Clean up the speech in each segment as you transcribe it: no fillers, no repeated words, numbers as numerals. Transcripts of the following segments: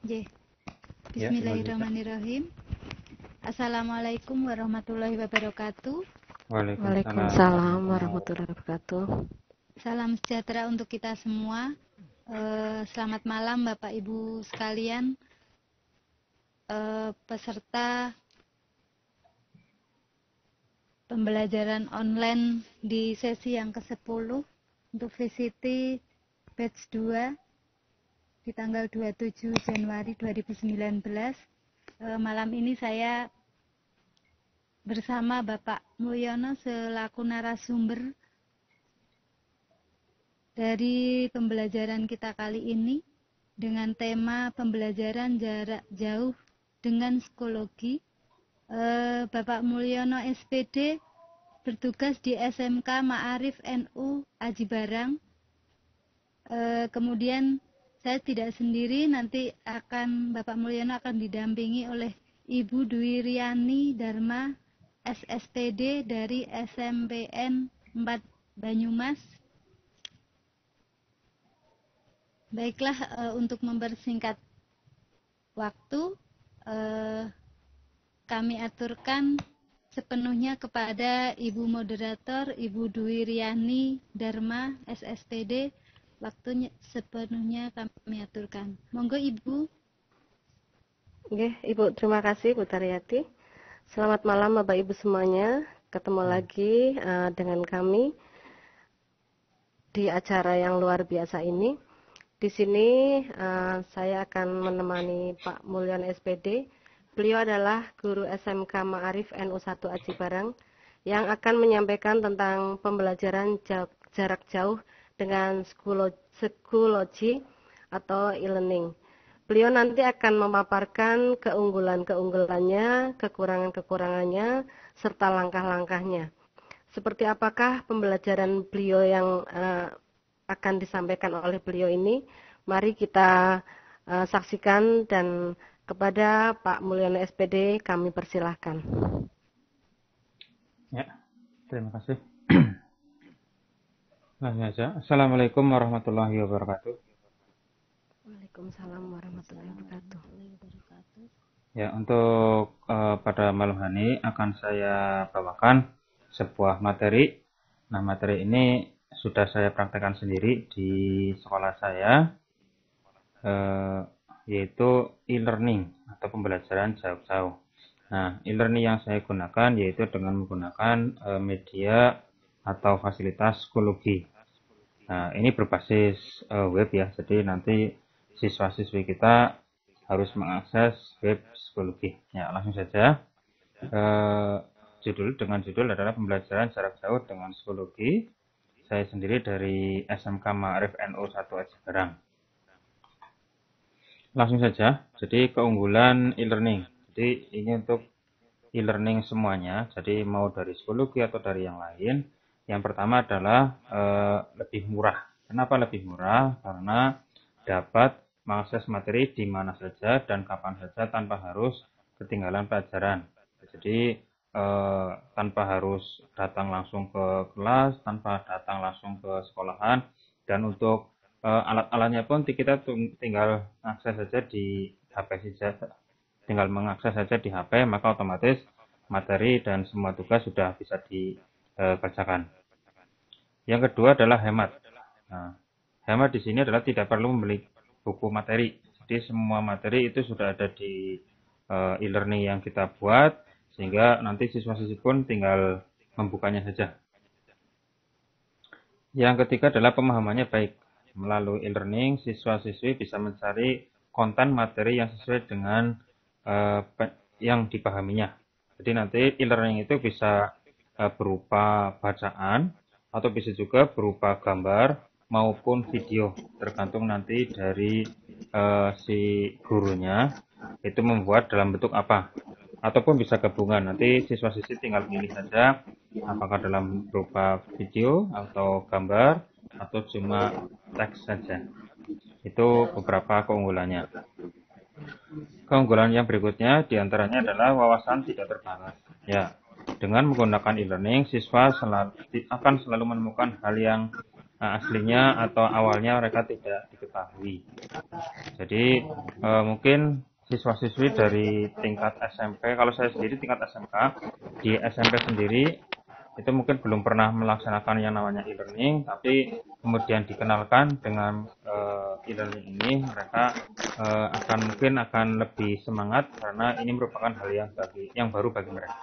J. Ya, Bismillahirrahmanirrahim. Assalamualaikum warahmatullahi wabarakatuh. Waalaikumsalam warahmatullahi wabarakatuh. Salam sejahtera untuk kita semua. Selamat malam Bapak Ibu sekalian, peserta pembelajaran online di sesi yang ke-10 untuk VCT Batch 2 di tanggal 27 Januari 2019. Malam ini saya bersama Bapak Mulyono selaku narasumber dari pembelajaran kita kali ini dengan tema pembelajaran jarak jauh dengan psikologi. Bapak Mulyono SPD bertugas di SMK Ma'arif NU Aji Barang. Kemudian saya tidak sendiri, nanti Bapak Mulyono akan didampingi oleh Ibu Dwi Riani Dharma SSPD dari SMPN 4 Banyumas. Baiklah, untuk mempersingkat waktu, kami aturkan sepenuhnya kepada Ibu Moderator, Ibu Dwi Riani Dharma SSPD. Waktunya sepenuhnya kami aturkan. Monggo Ibu. Oke, Ibu, terima kasih Bu Taryati. Selamat malam Bapak Ibu semuanya. Ketemu lagi dengan kami di acara yang luar biasa ini. Di sini saya akan menemani Pak Mulyono SPD. Beliau adalah guru SMK Ma'arif NU 1 Aji Barang yang akan menyampaikan tentang pembelajaran jarak jauh dengan psikologi atau e-learning. Beliau nanti akan memaparkan keunggulan-keunggulannya, kekurangan-kekurangannya, serta langkah-langkahnya. Seperti apakah pembelajaran beliau yang akan disampaikan oleh beliau ini? Mari kita saksikan, dan kepada Pak Mulyono SPD kami persilahkan. Ya, terima kasih. Assalamualaikum warahmatullahi wabarakatuh. Waalaikumsalam warahmatullahi wabarakatuh. Ya, untuk pada malam hari ini akan saya bawakan sebuah materi. Nah, materi ini sudah saya praktekkan sendiri di sekolah saya, yaitu e-learning atau pembelajaran jarak jauh. Nah, e-learning yang saya gunakan yaitu dengan menggunakan media atau fasilitas psikologi. Nah, ini berbasis web ya, jadi nanti siswa-siswi kita harus mengakses web psikologi. Ya, langsung saja. Judul adalah pembelajaran jarak jauh dengan psikologi. Saya sendiri dari SMK Ma'arif NU 1 Aji Barang. Langsung saja. Jadi keunggulan e-learning. Jadi ini untuk e-learning semuanya. Jadi mau dari psikologi atau dari yang lain. Yang pertama adalah lebih murah. Kenapa lebih murah? Karena dapat mengakses materi di mana saja dan kapan saja tanpa harus ketinggalan pelajaran. Jadi tanpa harus datang langsung ke kelas, tanpa datang langsung ke sekolahan, dan untuk alat-alatnya pun kita tinggal akses saja di HP saja. Tinggal mengakses saja di HP, maka otomatis materi dan semua tugas sudah bisa dikerjakan. Yang kedua adalah hemat. Nah, hemat di sini adalah tidak perlu membeli buku materi. Jadi semua materi itu sudah ada di e-learning yang kita buat, sehingga nanti siswa-siswi pun tinggal membukanya saja. Yang ketiga adalah pemahamannya baik. Melalui e-learning, siswa-siswi bisa mencari konten materi yang sesuai dengan yang dipahaminya. Jadi nanti e-learning itu bisa berupa bacaan, atau bisa juga berupa gambar maupun video, tergantung nanti dari si gurunya itu membuat dalam bentuk apa. Ataupun bisa gabungan, nanti siswa-siswi tinggal pilih saja apakah dalam berupa video atau gambar atau cuma teks saja. Itu beberapa keunggulannya. Keunggulan yang berikutnya diantaranya adalah wawasan tidak terbatas. Ya, dengan menggunakan e-learning, siswa akan selalu menemukan hal yang aslinya atau awalnya mereka tidak diketahui. Jadi mungkin siswa-siswi dari tingkat SMP, kalau saya sendiri tingkat SMK, di SMP sendiri itu mungkin belum pernah melaksanakan yang namanya e-learning, tapi kemudian dikenalkan dengan e-learning ini, mereka mungkin akan lebih semangat karena ini merupakan hal yang baru bagi mereka.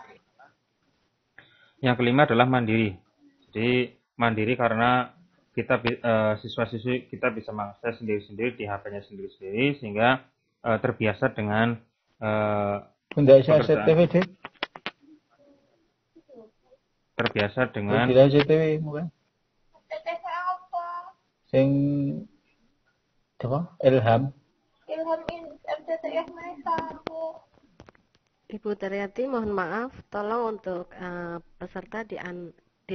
Yang kelima adalah mandiri. Jadi mandiri karena kita siswa-siswi kita bisa mengakses sendiri-sendiri di HP-nya sendiri-sendiri, sehingga terbiasa dengan pekerjaan. Terbiasa dengan CCTV bukan? Sing apa? Ilham. Ibu Taryati, mohon maaf, tolong untuk peserta di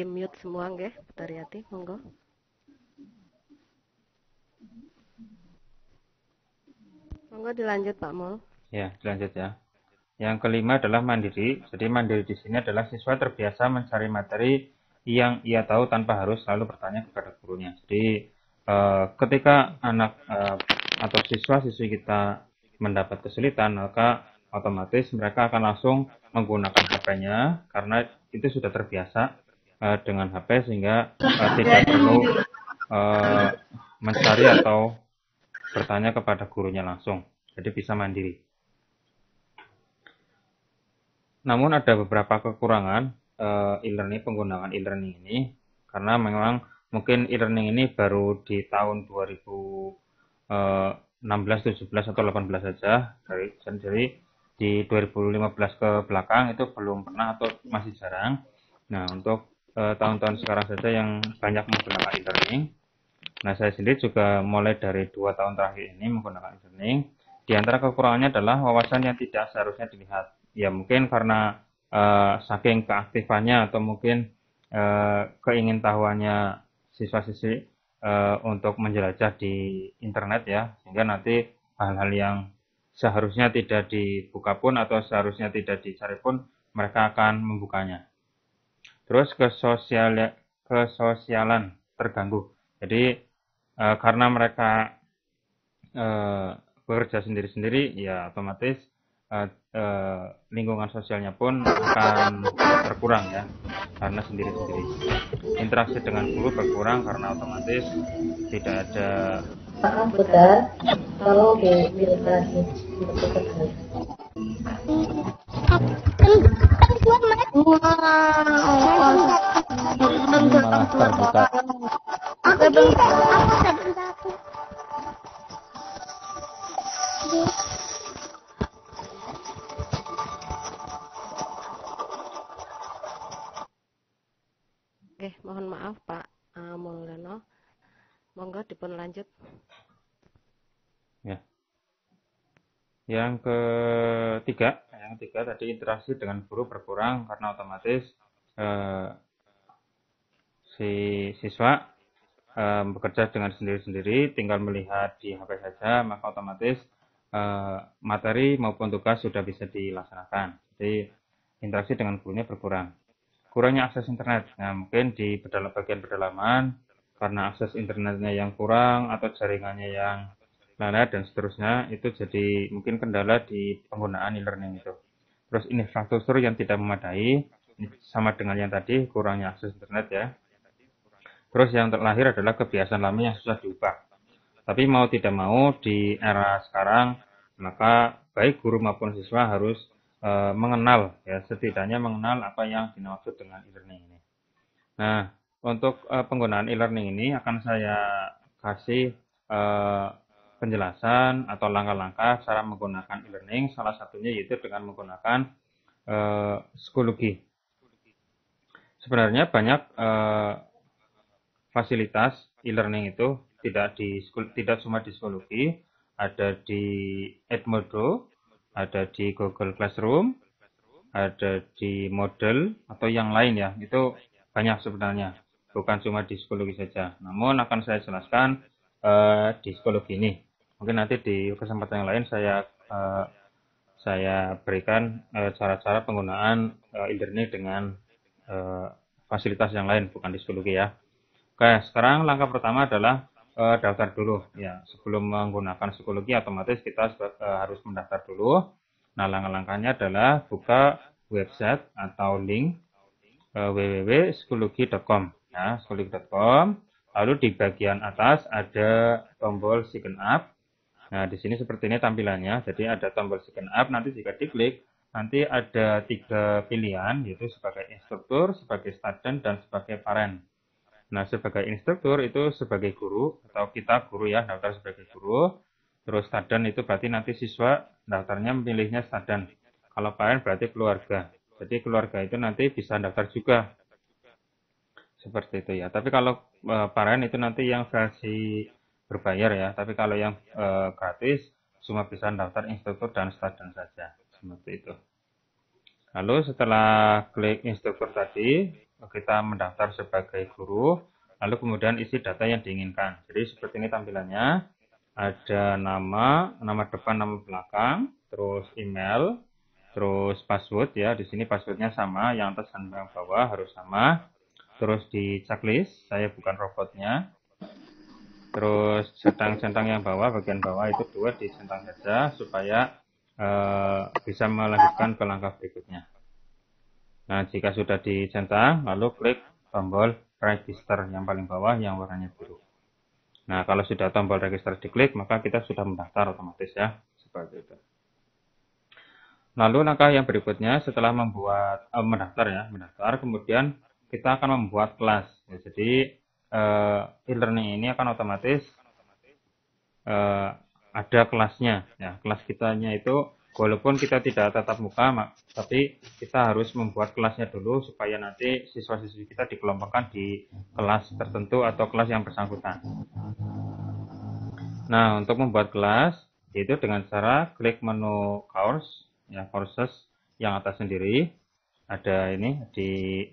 mute semua nggih, Bu Taryati, monggo. Monggo dilanjut Pak Mul. Ya, dilanjut ya. Yang kelima adalah mandiri. Jadi mandiri di sini adalah siswa terbiasa mencari materi yang ia tahu tanpa harus selalu bertanya kepada gurunya. Jadi ketika anak atau siswa-siswi kita mendapat kesulitan, maka otomatis mereka akan langsung menggunakan HP-nya karena itu sudah terbiasa dengan HP, sehingga tidak perlu mencari atau bertanya kepada gurunya langsung. Jadi bisa mandiri. Namun ada beberapa kekurangan e-learning, penggunaan e-learning ini, karena memang mungkin e-learning ini baru di tahun 2016, 17 atau 18 saja. Jadi di 2015 ke belakang itu belum pernah atau masih jarang. Nah, untuk tahun-tahun sekarang saja yang banyak menggunakan e-learning. Nah, saya sendiri juga mulai dari 2 tahun terakhir ini menggunakan e-learning. Di antara kekurangannya adalah wawasan yang tidak seharusnya dilihat. Ya mungkin karena saking keaktifannya atau mungkin keingintahuannya siswa-siswi untuk menjelajah di internet ya, sehingga nanti hal-hal yang seharusnya tidak dibuka pun atau seharusnya tidak dicari pun mereka akan membukanya. Terus kesosialan terganggu. Jadi karena mereka bekerja sendiri-sendiri, ya otomatis lingkungan sosialnya pun akan berkurang ya, karena sendiri-sendiri. Interaksi dengan guru berkurang karena otomatis tidak ada. Maaf Putar, tolong di-mute lagi untuk peserta. Malah terbuka. Oke, mohon maaf Pak Maulana. Monggo dipun lanjut. Ya. Yang ketiga tadi interaksi dengan guru berkurang karena otomatis si siswa bekerja dengan sendiri-sendiri, tinggal melihat di HP saja, maka otomatis materi maupun tugas sudah bisa dilaksanakan. Jadi interaksi dengan gurunya berkurang. Kurangnya akses internet. Nah, mungkin di bagian pedalaman karena akses internetnya yang kurang atau jaringannya yang lalai dan seterusnya, itu jadi mungkin kendala di penggunaan e-learning itu. Terus infrastruktur yang tidak memadai, sama dengan yang tadi, kurangnya akses internet ya. Terus yang terakhir adalah kebiasaan lama yang susah diubah. Tapi mau tidak mau di era sekarang, maka baik guru maupun siswa harus mengenal ya, setidaknya mengenal apa yang dimaksud dengan e-learning ini. Nah, untuk penggunaan e-learning ini akan saya kasih penjelasan atau langkah-langkah cara menggunakan e-learning. Salah satunya yaitu dengan menggunakan psikologi. Sebenarnya banyak fasilitas e-learning itu tidak cuma di psikologi, ada di Edmodo, ada di Google Classroom, ada di Moodle atau yang lain ya. Itu banyak sebenarnya, bukan cuma di psikologi saja. Namun akan saya jelaskan di psikologi ini. Mungkin nanti di kesempatan yang lain saya berikan cara-cara penggunaan e-learning dengan fasilitas yang lain, bukan di psikologi ya. Oke, sekarang langkah pertama adalah daftar dulu. Ya, sebelum menggunakan psikologi otomatis kita harus mendaftar dulu. Nah, langkah-langkahnya adalah buka website atau link www.psikologi.com. Ya, psikologi.com. Lalu di bagian atas ada tombol sign up. Nah, di sini seperti ini tampilannya. Jadi ada tombol sign up, nanti jika diklik, nanti ada 3 pilihan, yaitu sebagai instruktur, sebagai student, dan sebagai parent. Nah, sebagai instruktur itu sebagai guru, atau kita guru ya, daftar sebagai guru. Terus student itu berarti nanti siswa daftarnya memilihnya student. Kalau parent berarti keluarga. Jadi keluarga itu nanti bisa daftar juga. Seperti itu ya. Tapi kalau parent itu nanti yang versi berbayar ya. Tapi kalau yang gratis cuma bisa daftar instruktur dan student saja. Seperti itu. Lalu setelah klik instruktur tadi, kita mendaftar sebagai guru, lalu kemudian isi data yang diinginkan. Jadi seperti ini tampilannya, ada nama depan, nama belakang, terus email, terus password ya. Di sini passwordnya sama, yang atas dan yang bawah harus sama. Terus di checklist, saya bukan robotnya. Terus centang-centang yang bawah, bagian bawah itu 2 dicentang saja supaya bisa melanjutkan ke langkah berikutnya. Nah, jika sudah dicentang, lalu klik tombol register yang paling bawah yang warnanya biru. Nah, kalau sudah tombol register diklik, maka kita sudah mendaftar otomatis ya, seperti itu. Lalu langkah yang berikutnya setelah mendaftar, kemudian kita akan membuat kelas. Ya, jadi e-learning ini akan otomatis ada kelasnya. Ya, kelas kitanya itu walaupun kita tidak tatap muka, tapi kita harus membuat kelasnya dulu supaya nanti siswa-siswi kita dikelompokkan di kelas tertentu atau kelas yang bersangkutan. Nah, untuk membuat kelas yaitu dengan cara klik menu course, ya courses yang atas sendiri. Ada ini di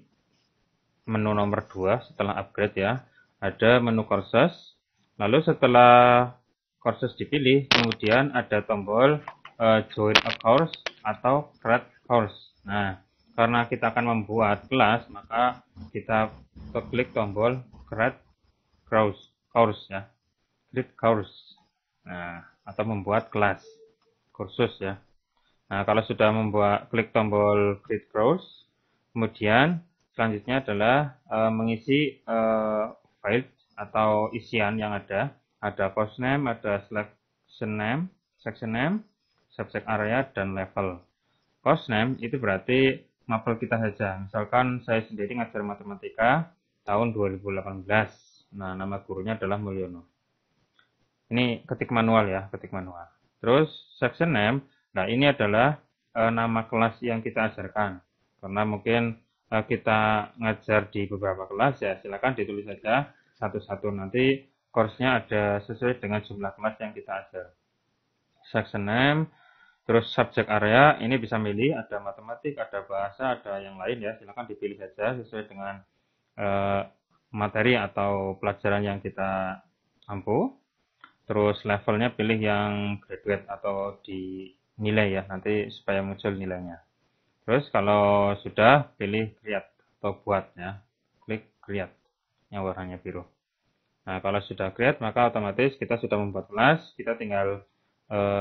menu nomor 2 setelah upgrade ya. Ada menu courses. Lalu setelah courses dipilih, kemudian ada tombol join a course atau create course. Nah, karena kita akan membuat kelas, maka kita klik tombol create course ya. Create course. Nah, atau membuat kelas kursus ya. Nah, kalau sudah klik tombol create course, kemudian selanjutnya adalah mengisi file atau isian yang ada. Ada course name, ada section name, subject area, dan level. Course name itu berarti mapel kita saja. Misalkan saya sendiri ngajar matematika tahun 2018. Nah, nama gurunya adalah Mulyono. Ini ketik manual ya, ketik manual. Terus section name, nah ini adalah nama kelas yang kita ajarkan. Karena mungkin kita ngajar di beberapa kelas ya, silakan ditulis saja satu-satu, nanti course-nya ada sesuai dengan jumlah kelas yang kita ajar. Section name, terus subject area, ini bisa milih, ada matematik, ada bahasa, ada yang lain ya, silakan dipilih saja sesuai dengan materi atau pelajaran yang kita ampu. Terus levelnya pilih yang graduate atau dinilai ya, nanti supaya muncul nilainya. Terus kalau sudah, pilih create atau buat ya, klik create yang warnanya biru. Nah, kalau sudah create, maka otomatis kita sudah membuat kelas, kita tinggal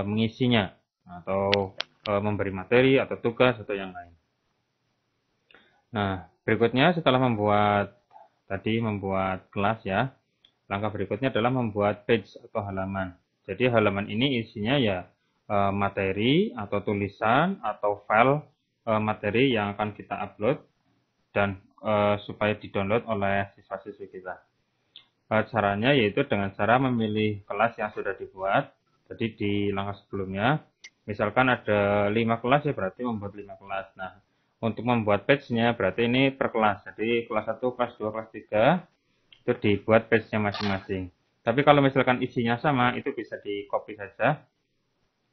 mengisinya atau memberi materi atau tugas atau yang lain. Nah, berikutnya setelah membuat kelas ya, langkah berikutnya adalah membuat page atau halaman. Jadi halaman ini isinya ya materi atau tulisan atau file materi yang akan kita upload dan supaya di-download oleh siswa-siswi kita. Caranya yaitu dengan cara memilih kelas yang sudah dibuat. Jadi di langkah sebelumnya, misalkan ada 5 kelas ya berarti membuat 5 kelas. Nah, untuk membuat page-nya berarti ini per kelas. Jadi kelas 1, kelas 2, kelas 3 itu dibuat page-nya masing-masing. Tapi kalau misalkan isinya sama, itu bisa di-copy saja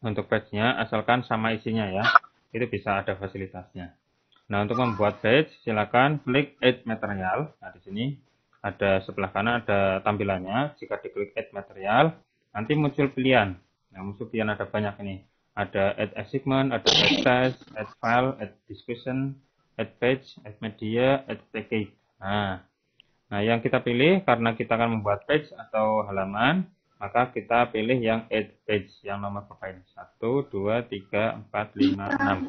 untuk page-nya, asalkan sama isinya ya. Itu bisa ada fasilitasnya. Nah, untuk membuat page, silakan klik Add Material. Nah, di sini ada sebelah kanan ada tampilannya. Jika diklik Add Material, nanti muncul pilihan. Nah, muncul pilihan ada banyak ini. Ada Add Assignment, ada Add Test, Add File, Add Discussion, Add Page, Add Media, Add Package. Nah, Nah, yang kita pilih karena kita akan membuat page atau halaman, maka kita pilih yang add page, yang nomor berapa ini? 1, 2, 3, 4, 5, 6.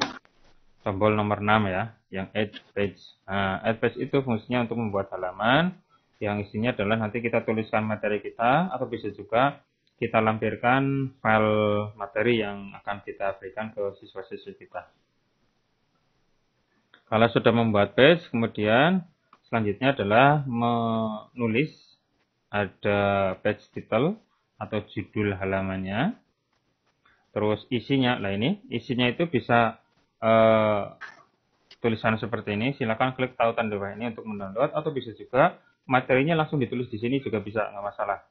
Tombol nomor 6 ya, yang add page. Nah, add page itu fungsinya untuk membuat halaman, yang isinya adalah nanti kita tuliskan materi kita, atau bisa juga kita lampirkan file materi yang akan kita berikan ke siswa-siswi kita. Kalau sudah membuat page, kemudian selanjutnya adalah menulis, ada page title atau judul halamannya. Terus isinya, nah ini isinya itu bisa tulisan seperti ini. Silakan klik tautan di bawah ini untuk mendownload, atau bisa juga materinya langsung ditulis di sini juga bisa, nggak masalah.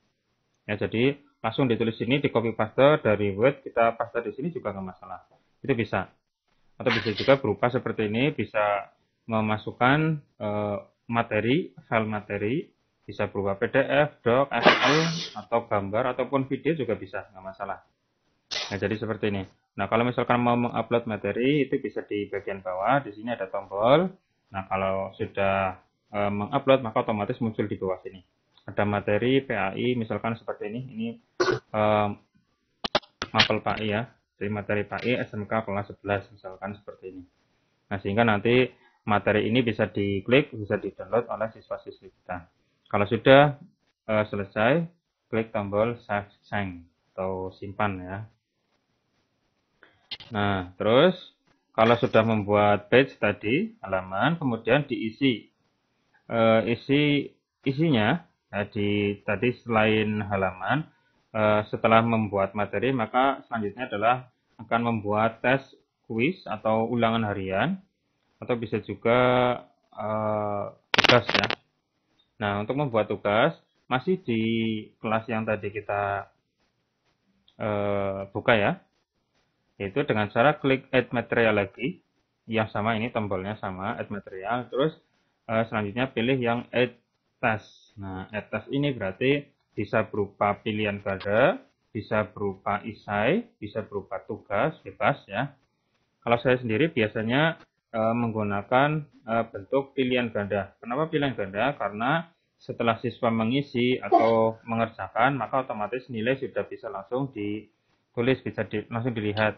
Ya, jadi langsung ditulis sini, di copy paste dari Word, kita paste di sini juga nggak masalah. Itu bisa. Atau bisa juga berupa seperti ini, bisa memasukkan materi, file materi, bisa berupa PDF, doc, Excel, atau gambar, ataupun video juga bisa, nggak masalah. Nah, jadi seperti ini. Nah, kalau misalkan mau mengupload materi, itu bisa di bagian bawah, di sini ada tombol. Nah, kalau sudah mengupload, maka otomatis muncul di bawah sini. Ada materi PAI, misalkan seperti ini mapel PAI ya, dari materi PAI SMK kelas 11, misalkan seperti ini. Nah, sehingga nanti materi ini bisa diklik, bisa di-download oleh siswa-siswi kita. Kalau sudah selesai, klik tombol Save Change atau simpan ya. Nah, terus kalau sudah membuat page tadi, halaman, kemudian diisi. Isinya, tadi selain halaman, setelah membuat materi, maka selanjutnya adalah akan membuat tes kuis atau ulangan harian, atau bisa juga tugas ya. Nah, untuk membuat tugas, masih di kelas yang tadi kita buka ya, yaitu dengan cara klik add material lagi, yang sama ini tombolnya sama, add material, terus selanjutnya pilih yang add task. Nah, add task ini berarti bisa berupa pilihan ganda, bisa berupa esai, bisa berupa tugas, bebas ya. Kalau saya sendiri biasanya menggunakan bentuk pilihan ganda. Kenapa pilihan ganda? Karena setelah siswa mengisi atau mengerjakan, maka otomatis nilai sudah bisa langsung ditulis, bisa langsung dilihat.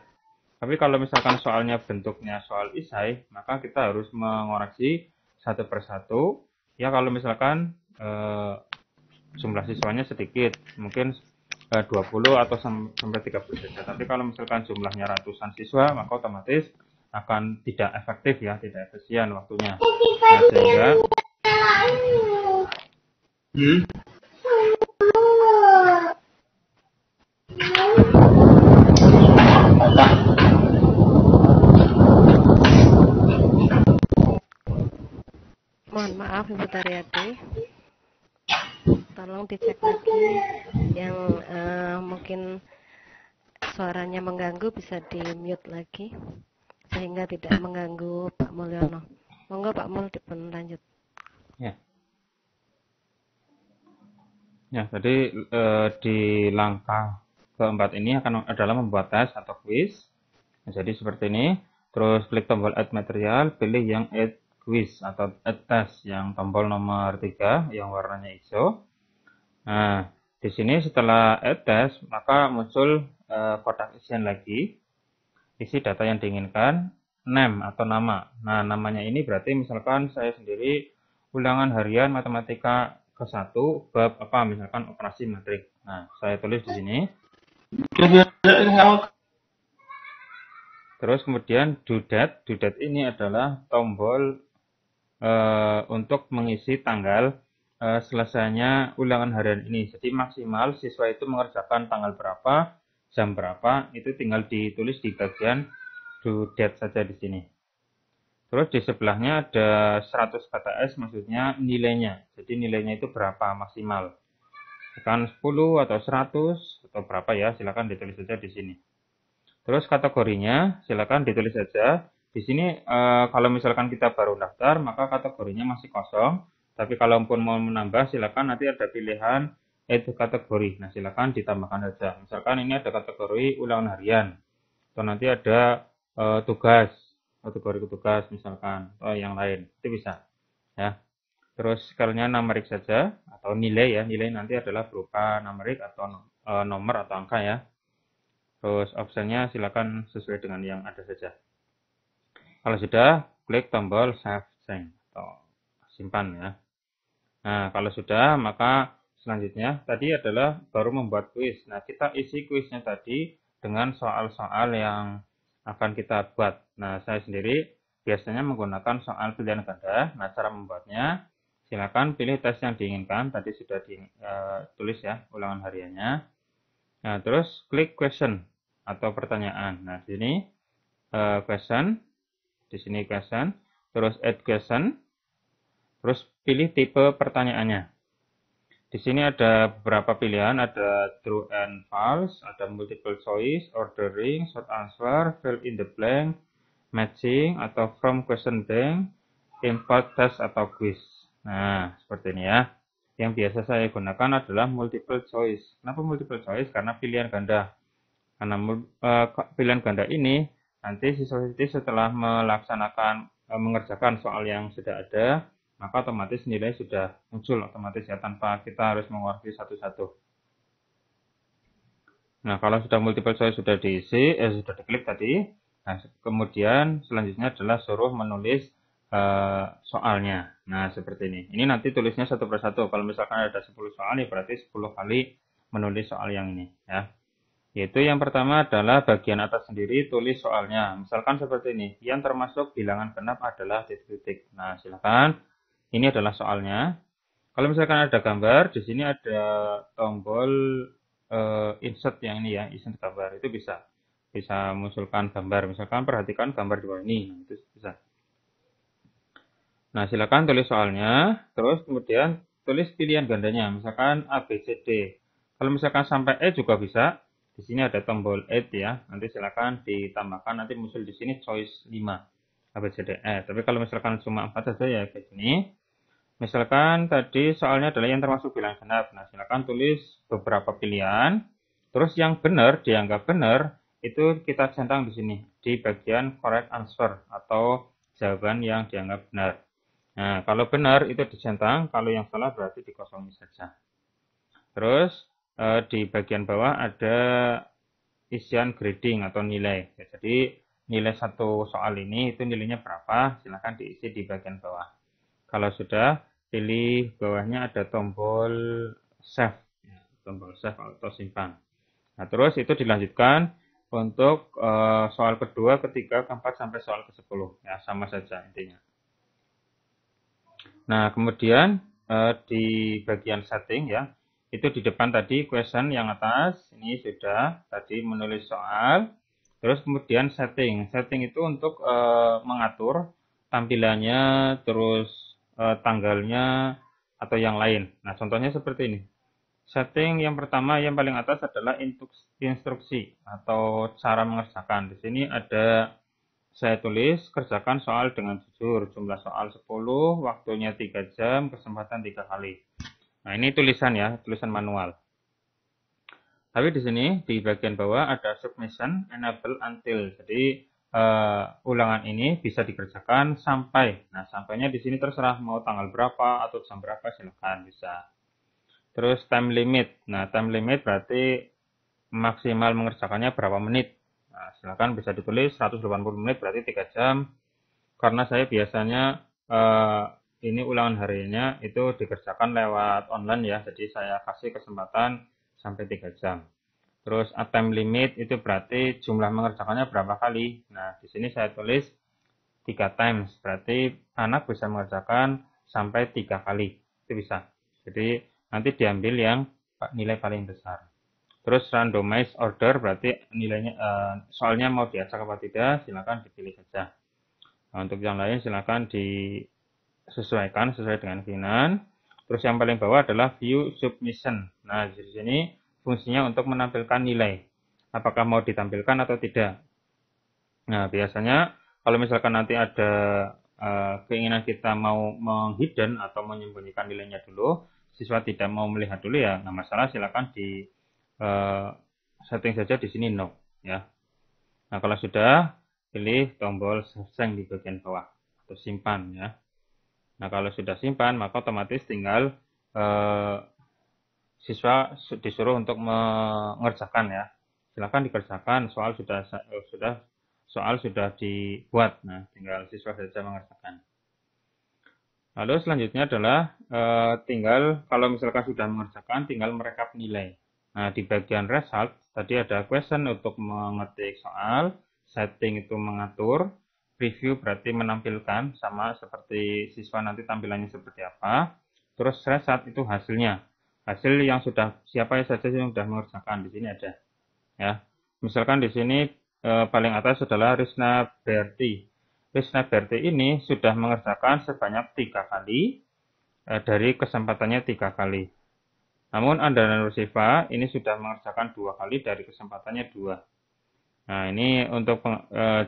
Tapi kalau misalkan soalnya bentuknya soal esai, maka kita harus mengoreksi satu persatu. Ya, kalau misalkan jumlah siswanya sedikit, mungkin 20 atau sampai 30 saja. Tapi kalau misalkan jumlahnya ratusan siswa, maka otomatis akan tidak efektif ya, tidak efisien waktunya. Nah, sehingga Mohon maaf Ibu Taryati, tolong dicek lagi yang mungkin suaranya mengganggu, bisa di mute lagi sehingga tidak mengganggu Pak Mulyono. Monggo Pak Mul dipun lanjut. ya. Ya, tadi di langkah keempat ini adalah membuat tes atau quiz. Nah, jadi seperti ini. Terus klik tombol add material, pilih yang add quiz atau add test yang tombol nomor 3 yang warnanya hijau. Nah, di sini setelah add test, maka muncul kotak isian lagi. Isi data yang diinginkan, name atau nama. Nah, namanya ini berarti misalkan saya sendiri ulangan harian matematika ke-1 bab apa, misalkan operasi matrik. Nah, saya tulis di sini. Terus kemudian due date. Due date ini adalah tombol untuk mengisi tanggal selesainya ulangan harian ini. Jadi maksimal siswa itu mengerjakan tanggal berapa, jam berapa, itu tinggal ditulis di bagian due date saja di sini. Terus di sebelahnya ada 100 KTS, maksudnya nilainya. Jadi nilainya itu berapa maksimal. Akan 10 atau 100 atau berapa ya, silakan ditulis saja di sini. Terus kategorinya silakan ditulis saja. Di sini kalau misalkan kita baru daftar, maka kategorinya masih kosong. Tapi kalaupun mau menambah, silakan nanti ada pilihan itu kategori. Nah, silakan ditambahkan saja. Misalkan ini ada kategori ulangan harian. Atau nanti ada tugas, kategori tugas misalkan, atau yang lain. Itu bisa. Ya. Terus scale-nya numerik saja atau nilai ya. Nilai nanti adalah berupa numerik atau nomor atau angka ya. Terus optionnya silakan sesuai dengan yang ada saja. Kalau sudah, klik tombol save change atau simpan ya. Nah, kalau sudah, maka selanjutnya tadi adalah baru membuat kuis. Nah, kita isi kuisnya tadi dengan soal-soal yang akan kita buat. Nah, saya sendiri biasanya menggunakan soal pilihan ganda. Nah, cara membuatnya, silakan pilih tes yang diinginkan. Tadi sudah ditulis ya ulangan hariannya. Nah, terus klik question atau pertanyaan. Nah, di sini question, di sini question, terus add question, terus pilih tipe pertanyaannya. Di sini ada beberapa pilihan, ada true and false, ada multiple choice, ordering, short answer, fill in the blank, matching, atau from question bank, import test atau quiz. Nah, seperti ini ya. Yang biasa saya gunakan adalah multiple choice. Kenapa multiple choice? Karena pilihan ganda. Karena pilihan ganda ini nanti siswa-siswi setelah mengerjakan soal yang sudah ada, maka otomatis nilai sudah muncul otomatis ya, tanpa kita harus menguasai satu-satu. Nah, kalau sudah multiple choice sudah diisi, sudah diklik tadi, nah kemudian selanjutnya adalah suruh menulis soalnya. Nah, seperti ini. Ini nanti tulisnya satu persatu. Kalau misalkan ada 10 soal, ya berarti 10 kali menulis soal yang ini ya. Yaitu yang pertama adalah bagian atas sendiri tulis soalnya. Misalkan seperti ini, yang termasuk bilangan genap adalah titik-titik. Nah, silakan. Ini adalah soalnya. Kalau misalkan ada gambar, di sini ada tombol insert yang ini ya, insert gambar. Itu bisa munculkan gambar. Misalkan perhatikan gambar di bawah ini, itu bisa. Nah, silakan tulis soalnya, terus kemudian tulis pilihan gandanya. Misalkan A, B, C, D. Kalau misalkan sampai E juga bisa. Di sini ada tombol add ya. Nanti silakan ditambahkan, nanti muncul di sini choice 5. A, B, C, D, E. Tapi kalau misalkan cuma 4 saja ya kayak gini. Misalkan tadi soalnya adalah yang termasuk bilangan genap. Nah, silakan tulis beberapa pilihan. Terus yang benar, dianggap benar, itu kita centang di sini. Di bagian correct answer atau jawaban yang dianggap benar. Nah, kalau benar itu dicentang, kalau yang salah berarti dikosongi saja. Terus di bagian bawah ada isian grading atau nilai. Jadi nilai satu soal ini itu nilainya berapa, silakan diisi di bagian bawah. Kalau sudah, pilih bawahnya ada tombol save, tombol save atau simpan. Nah, terus itu dilanjutkan untuk soal kedua, ketiga, keempat sampai soal ke-10. Ya, sama saja intinya. Nah, kemudian di bagian setting ya, itu di depan tadi question yang atas, ini sudah tadi menulis soal. Terus kemudian setting. Setting itu untuk mengatur tampilannya, terus tanggalnya, atau yang lain. Nah, contohnya seperti ini. Setting yang pertama, yang paling atas adalah instruksi atau cara mengerjakan. Di sini ada, saya tulis, kerjakan soal dengan jujur. Jumlah soal 10, waktunya 3 jam, kesempatan 3 kali. Nah, ini tulisan ya, tulisan manual. Tapi di sini, di bagian bawah ada submission, enable, until. Jadi, ulangan ini bisa dikerjakan sampai. Nah, sampainya di sini terserah mau tanggal berapa atau jam berapa, silakan bisa. Terus time limit. Nah, time limit berarti maksimal mengerjakannya berapa menit. Nah, silakan bisa ditulis 180 menit berarti 3 jam. Karena saya biasanya ini ulangan harinya itu dikerjakan lewat online ya. Jadi saya kasih kesempatan sampai 3 jam. Terus time limit itu berarti jumlah mengerjakannya berapa kali. Nah, di sini saya tulis 3 times. Berarti anak bisa mengerjakan sampai 3 kali. Itu bisa. Jadi nanti diambil yang nilai paling besar. Terus randomize order berarti nilainya soalnya mau diacak apa tidak, silakan dipilih saja. Nah, untuk yang lain silakan disesuaikan sesuai dengan keinginan. Terus yang paling bawah adalah view submission. Nah, di sini fungsinya untuk menampilkan nilai. Apakah mau ditampilkan atau tidak. Nah, biasanya kalau misalkan nanti ada keinginan kita mau menghidden atau menyembunyikan nilainya dulu, siswa tidak mau melihat dulu ya, nggak masalah, silakan di setting saja di sini no ya. Nah, kalau sudah pilih tombol save di bagian bawah atau simpan ya. Nah, kalau sudah simpan, maka otomatis tinggal siswa disuruh untuk mengerjakan ya. Silakan dikerjakan, soal sudah dibuat. Nah, tinggal siswa saja mengerjakan. Lalu selanjutnya adalah tinggal kalau misalkan sudah mengerjakan, tinggal merekap nilai. Nah, di bagian result tadi ada question untuk mengetik soal, setting itu mengatur, preview berarti menampilkan sama seperti siswa nanti tampilannya seperti apa. Terus result itu hasilnya. Hasil yang sudah siapa saja yang sudah mengerjakan di sini ada. Ya. Misalkan di sini paling atas adalah Risna Berti. Risna Berti ini sudah mengerjakan sebanyak 3 kali dari kesempatannya 3 kali. Namun Anda Nursifa ini sudah mengerjakan 2 kali dari kesempatannya 2. Nah, ini untuk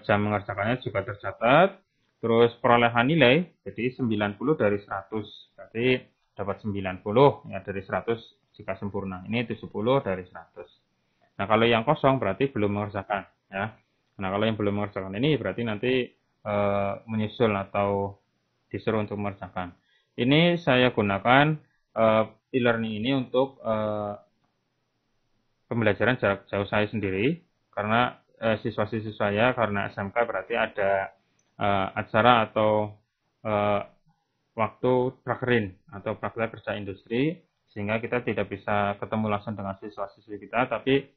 jam mengerjakannya juga tercatat. Terus perolehan nilai, jadi 90 dari 100. Berarti dapat 90 ya dari 100 jika sempurna. Ini 70 dari 100. Nah, kalau yang kosong berarti belum mengerjakan. Ya. Nah, kalau yang belum mengerjakan ini berarti nanti menyusul atau disuruh untuk mengerjakan. Ini saya gunakan e-learning ini untuk pembelajaran jarak jauh saya sendiri. Karena siswa-siswa saya karena SMK berarti ada acara atau waktu prakerin atau praktek kerja industri sehingga kita tidak bisa ketemu langsung dengan siswa-siswi kita, tapi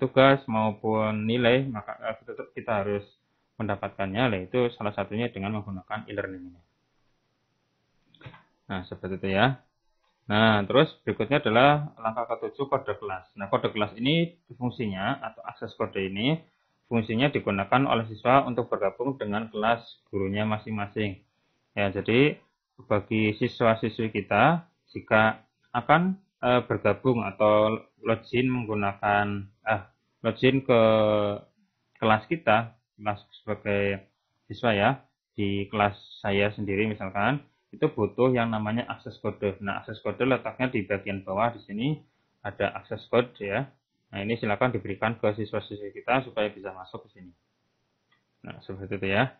tugas maupun nilai maka tetap kita harus mendapatkannya, yaitu salah satunya dengan menggunakan e-learning ini. Nah, seperti itu ya. Nah, terus berikutnya adalah langkah ke-7 kode kelas. Nah, kode kelas ini fungsinya atau akses kode ini fungsinya digunakan oleh siswa untuk bergabung dengan kelas gurunya masing-masing. Ya, jadi bagi siswa-siswi kita jika akan bergabung atau login menggunakan login ke kelas kita, kelas sebagai siswa ya, di kelas saya sendiri misalkan, itu butuh yang namanya akses kode. Nah, akses kode letaknya di bagian bawah di sini ada akses kode ya. Nah, ini silakan diberikan ke siswa-siswi kita supaya bisa masuk ke sini. Nah, seperti itu ya.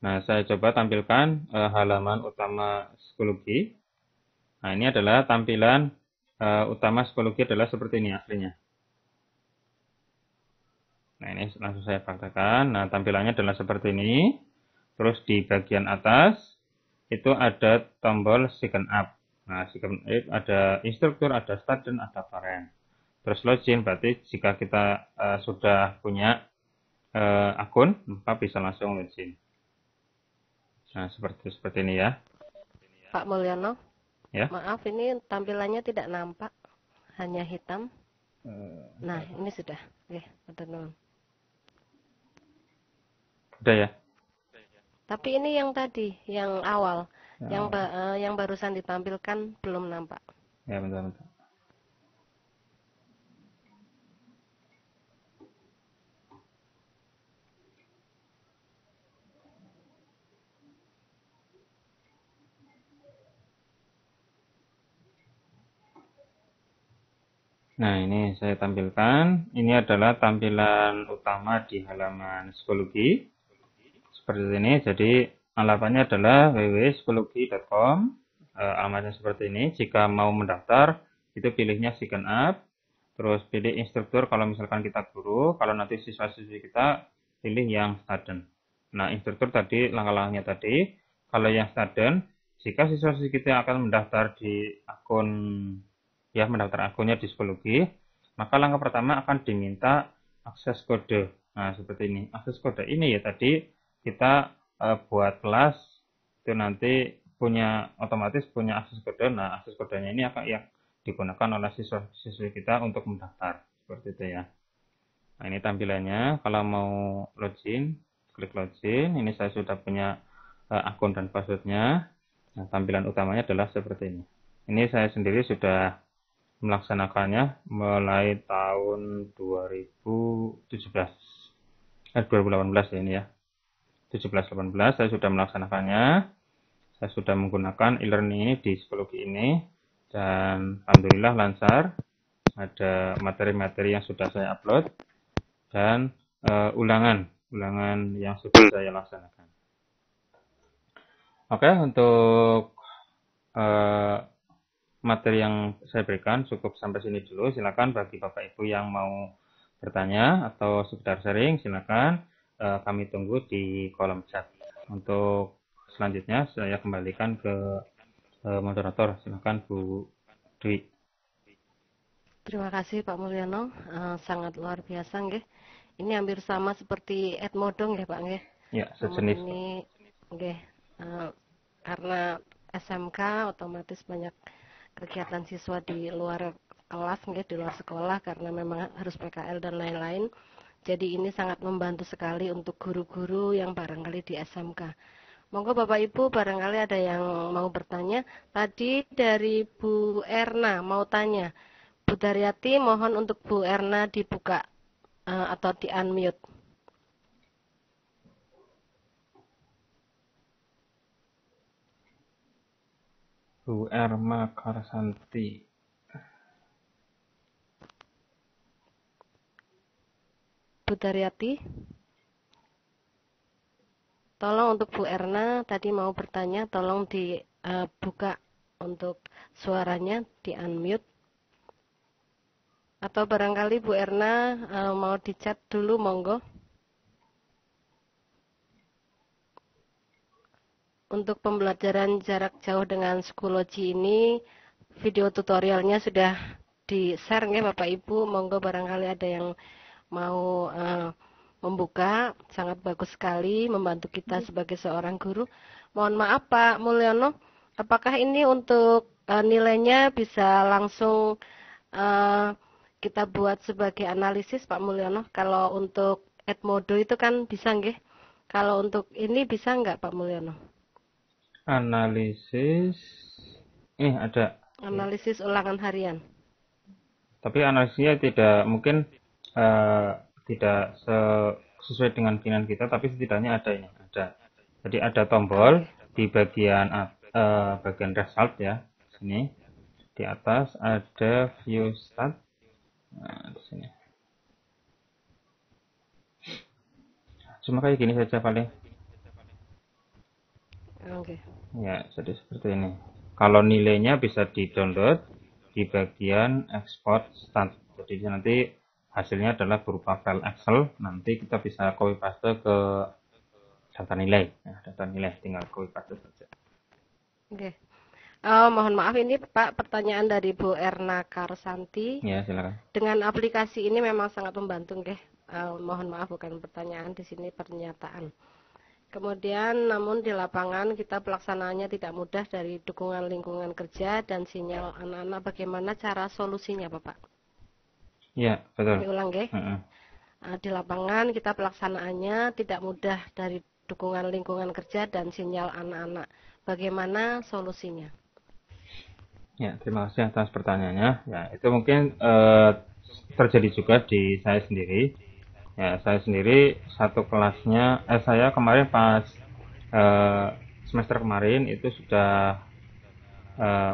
Nah, saya coba tampilkan halaman utama psikologi. Nah, ini adalah tampilan utama psikologi adalah seperti ini aslinya. Nah, ini langsung saya praktekkan. Nah, tampilannya adalah seperti ini. Terus di bagian atas itu ada tombol sign up. Nah, sign up ada instruktur, ada student, ada parent. Terus login berarti jika kita sudah punya akun, maka bisa langsung login. Nah, seperti ini ya. Pak Mulyono, Ya. maaf ini tampilannya tidak nampak, hanya hitam. Nah, ini sudah. Oke, betul. Udah ya. Tapi ini yang tadi, yang awal, yang barusan ditampilkan belum nampak. Ya, bentar. Nah, ini saya tampilkan. Ini adalah tampilan utama di halaman psikologi. Seperti ini. Jadi, alamatnya adalah www.psikologi.com. Alamatnya seperti ini. Jika mau mendaftar, itu pilihnya sign up. Terus pilih instruktur kalau misalkan kita guru. Kalau nanti siswa-siswi kita, pilih yang student. Nah, instruktur tadi, langkah-langkahnya tadi. Kalau yang student, jika siswa-siswi kita akan mendaftar di akun ya mendaftar akunnya di psikologi, maka langkah pertama akan diminta akses kode. Nah, seperti ini. Akses kode ini ya tadi kita buat kelas itu nanti otomatis punya akses kode. Nah, akses kodenya ini akan yang digunakan oleh siswa-siswi kita untuk mendaftar. Seperti itu ya. Nah, ini tampilannya. Kalau mau login, klik login. Ini saya sudah punya akun dan passwordnya. Nah, tampilan utamanya adalah seperti ini. Ini saya sendiri sudah melaksanakannya mulai tahun 2018 ya ini ya. 17-18 saya sudah melaksanakannya. Saya sudah menggunakan e-learning ini di psikologi ini dan alhamdulillah lancar. Ada materi-materi yang sudah saya upload dan ulangan yang sudah saya laksanakan. Oke, untuk eh, materi yang saya berikan cukup sampai sini dulu. Silakan bagi Bapak Ibu yang mau bertanya atau sekedar sharing, silakan. Kami tunggu di kolom chat. Untuk selanjutnya saya kembalikan ke moderator. Silakan Bu Dwi. Terima kasih Pak Mulyono, sangat luar biasa nggih. Ini hampir sama seperti Edmodong ya Pak nggih. Ya, Namun sejenis. ini nggih karena SMK otomatis banyak kegiatan siswa di luar kelas nggih, di luar sekolah karena memang harus PKL dan lain-lain. Jadi ini sangat membantu sekali untuk guru-guru yang barangkali di SMK. Monggo Bapak Ibu barangkali ada yang mau bertanya. Tadi dari Bu Erna mau tanya. Bu Daryati mohon untuk Bu Erna dibuka atau di-unmute. Bu Erma Karsanti. Bu Daryati. Tolong untuk Bu Erna tadi mau bertanya, tolong dibuka untuk suaranya, di-unmute. Atau barangkali Bu Erna mau di-chat dulu, monggo. Untuk pembelajaran jarak jauh dengan Schoology ini, video tutorialnya sudah di-share ya Bapak Ibu. Monggo barangkali ada yang mau membuka, sangat bagus sekali membantu kita sebagai seorang guru. Mohon maaf Pak Mulyono, apakah ini untuk nilainya bisa langsung kita buat sebagai analisis Pak Mulyono? Kalau untuk Edmodo itu kan bisa nggih? Kalau untuk ini bisa nggak Pak Mulyono? Analisis ada. Analisis ulangan harian. Tapi analisisnya tidak mungkin tidak sesuai dengan keinginan kita, tapi setidaknya ada ini, ada. Jadi ada tombol di bagian bagian result ya, sini di atas ada view start. Nah, di sini. Cuma kayak gini saja paling. Oke. Ya, jadi seperti ini. Kalau nilainya bisa di-download di bagian export stat. Jadi nanti hasilnya adalah berupa file Excel. Nanti kita bisa copy paste ke data nilai. Nah, data nilai tinggal copy paste saja. Oke. Mohon maaf ini Pak, pertanyaan dari Bu Erna Karsanti. Ya, silakan. Dengan aplikasi ini memang sangat membantu, nggih. Mohon maaf bukan pertanyaan di sini pernyataan. Kemudian namun di lapangan kita pelaksanaannya tidak mudah dari dukungan lingkungan kerja dan sinyal anak-anak. Bagaimana cara solusinya Bapak? Ya, betul. Kami ulang nggih. Di lapangan kita pelaksanaannya tidak mudah dari dukungan lingkungan kerja dan sinyal anak-anak. Bagaimana solusinya? Ya, terima kasih atas pertanyaannya. Ya, itu mungkin terjadi juga di saya sendiri. Ya, saya sendiri satu kelasnya, saya kemarin pas semester kemarin itu sudah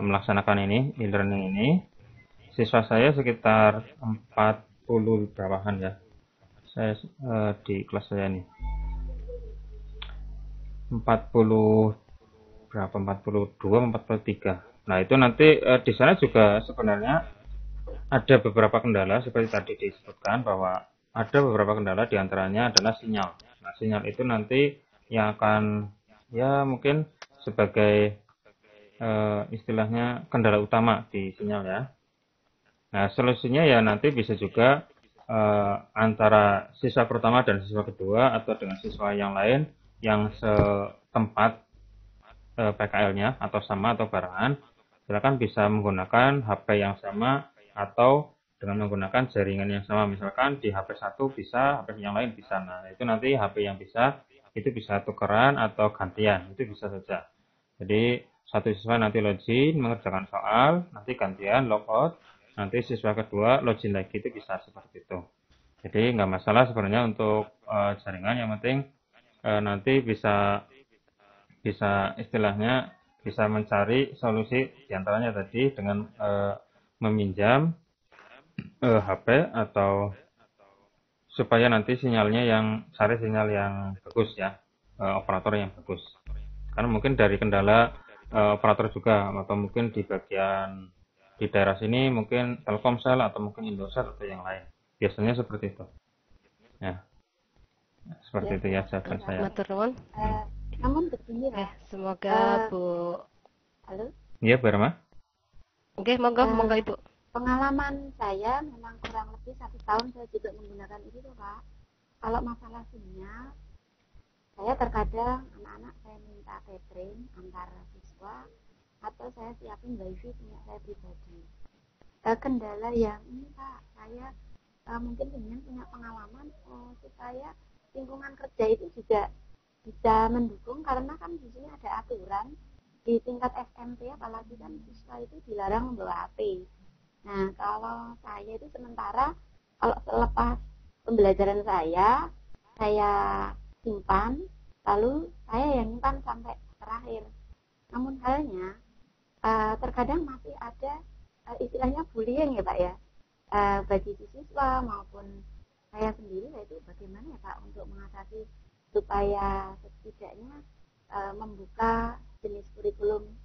melaksanakan ini, e-learning ini. Siswa saya sekitar 40 berawahan ya. Saya di kelas saya nih. 40 berapa? 42, 43. Nah, itu nanti di sana juga sebenarnya ada beberapa kendala seperti tadi disebutkan bahwa ada beberapa kendala diantaranya adalah sinyal. Nah, sinyal itu nanti yang akan ya mungkin sebagai istilahnya kendala utama di sinyal ya. Nah, solusinya ya nanti bisa juga antara siswa pertama dan siswa kedua atau dengan siswa yang lain yang setempat PKL-nya atau sama atau barengan, silakan bisa menggunakan HP yang sama atau dengan menggunakan jaringan yang sama. Misalkan di HP satu bisa, HP yang lain bisa. Nah, itu nanti HP yang bisa, itu bisa tukeran atau gantian. Itu bisa saja. Jadi, satu siswa nanti login, mengerjakan soal, nanti gantian, logout, nanti siswa kedua login lagi, itu bisa seperti itu. Jadi, nggak masalah sebenarnya untuk jaringan, yang penting nanti bisa istilahnya bisa mencari solusi diantaranya tadi dengan meminjam HP atau supaya nanti sinyalnya yang cari sinyal yang bagus ya, operator yang bagus. Karena mungkin dari kendala operator juga, atau mungkin di bagian di daerah sini mungkin Telkomsel atau mungkin Indosat atau yang lain. Biasanya seperti itu. Ya, seperti Ya, itu ya jawaban saya. matur nuwun. Namun begini Oke, lah, semoga Bu. halo, Iya, Bu Erma? Oke, monggo Ibu. pengalaman saya memang kurang lebih 1 tahun saya juga menggunakan itu tuh Pak. Kalau masalah sinyal, saya terkadang anak-anak saya minta catering antar siswa atau saya siapin wifi punya saya pribadi. Kendala yang ini Pak, saya mungkin ingin punya pengalaman supaya lingkungan kerja itu juga bisa mendukung, karena kan di sini ada aturan di tingkat SMP apalagi kan siswa itu dilarang membawa HP. Nah, kalau saya itu sementara kalau selepas pembelajaran saya simpan, lalu saya yang simpan sampai terakhir. Namun halnya terkadang masih ada istilahnya bullying ya Pak ya, bagi siswa maupun saya sendiri, yaitu bagaimana ya Pak untuk mengatasi supaya setidaknya membuka jenis kurikulum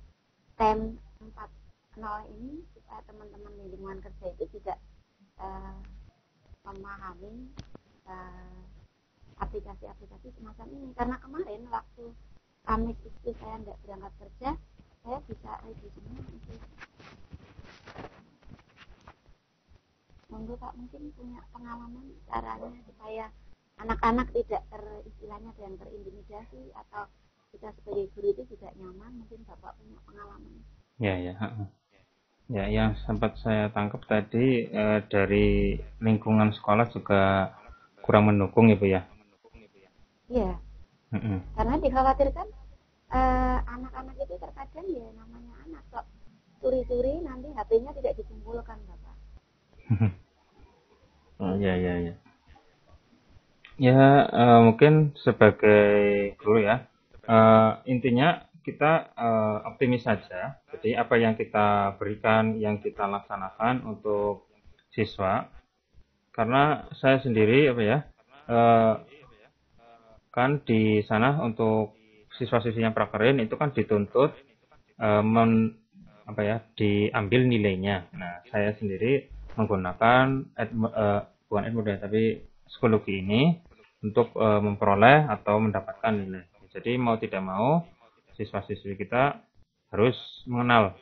STEM 4.0 ini supaya teman-teman di lingkungan kerja itu juga memahami aplikasi-aplikasi semacam ini. Karena kemarin waktu Kamis itu saya tidak berangkat kerja, saya bisa review semua itu. Monggo Pak, mungkin punya pengalaman caranya supaya anak-anak tidak istilahnya ada yang terintimidasi, atau kita sebagai guru itu juga nyaman. Mungkin Bapak punya pengalaman. Ya, ya. Ya, yang sempat saya tangkap tadi dari lingkungan sekolah juga kurang mendukung ya Bu ya. Iya, karena dikhawatirkan anak-anak itu terkadang ya namanya anak kok curi-curi nanti HP-nya tidak dikumpulkan Bapak. Oh, ya. Ya, mungkin sebagai guru ya, intinya kita optimis saja. Jadi apa yang kita berikan, yang kita laksanakan untuk siswa. Karena saya sendiri kan di sana untuk siswa-siswinya prakerin itu kan dituntut diambil nilainya. Nah, saya sendiri menggunakan bukan Edmodo tapi psikologi ini untuk memperoleh atau mendapatkan nilai. Jadi mau tidak mau siswa-siswi kita harus mengenal.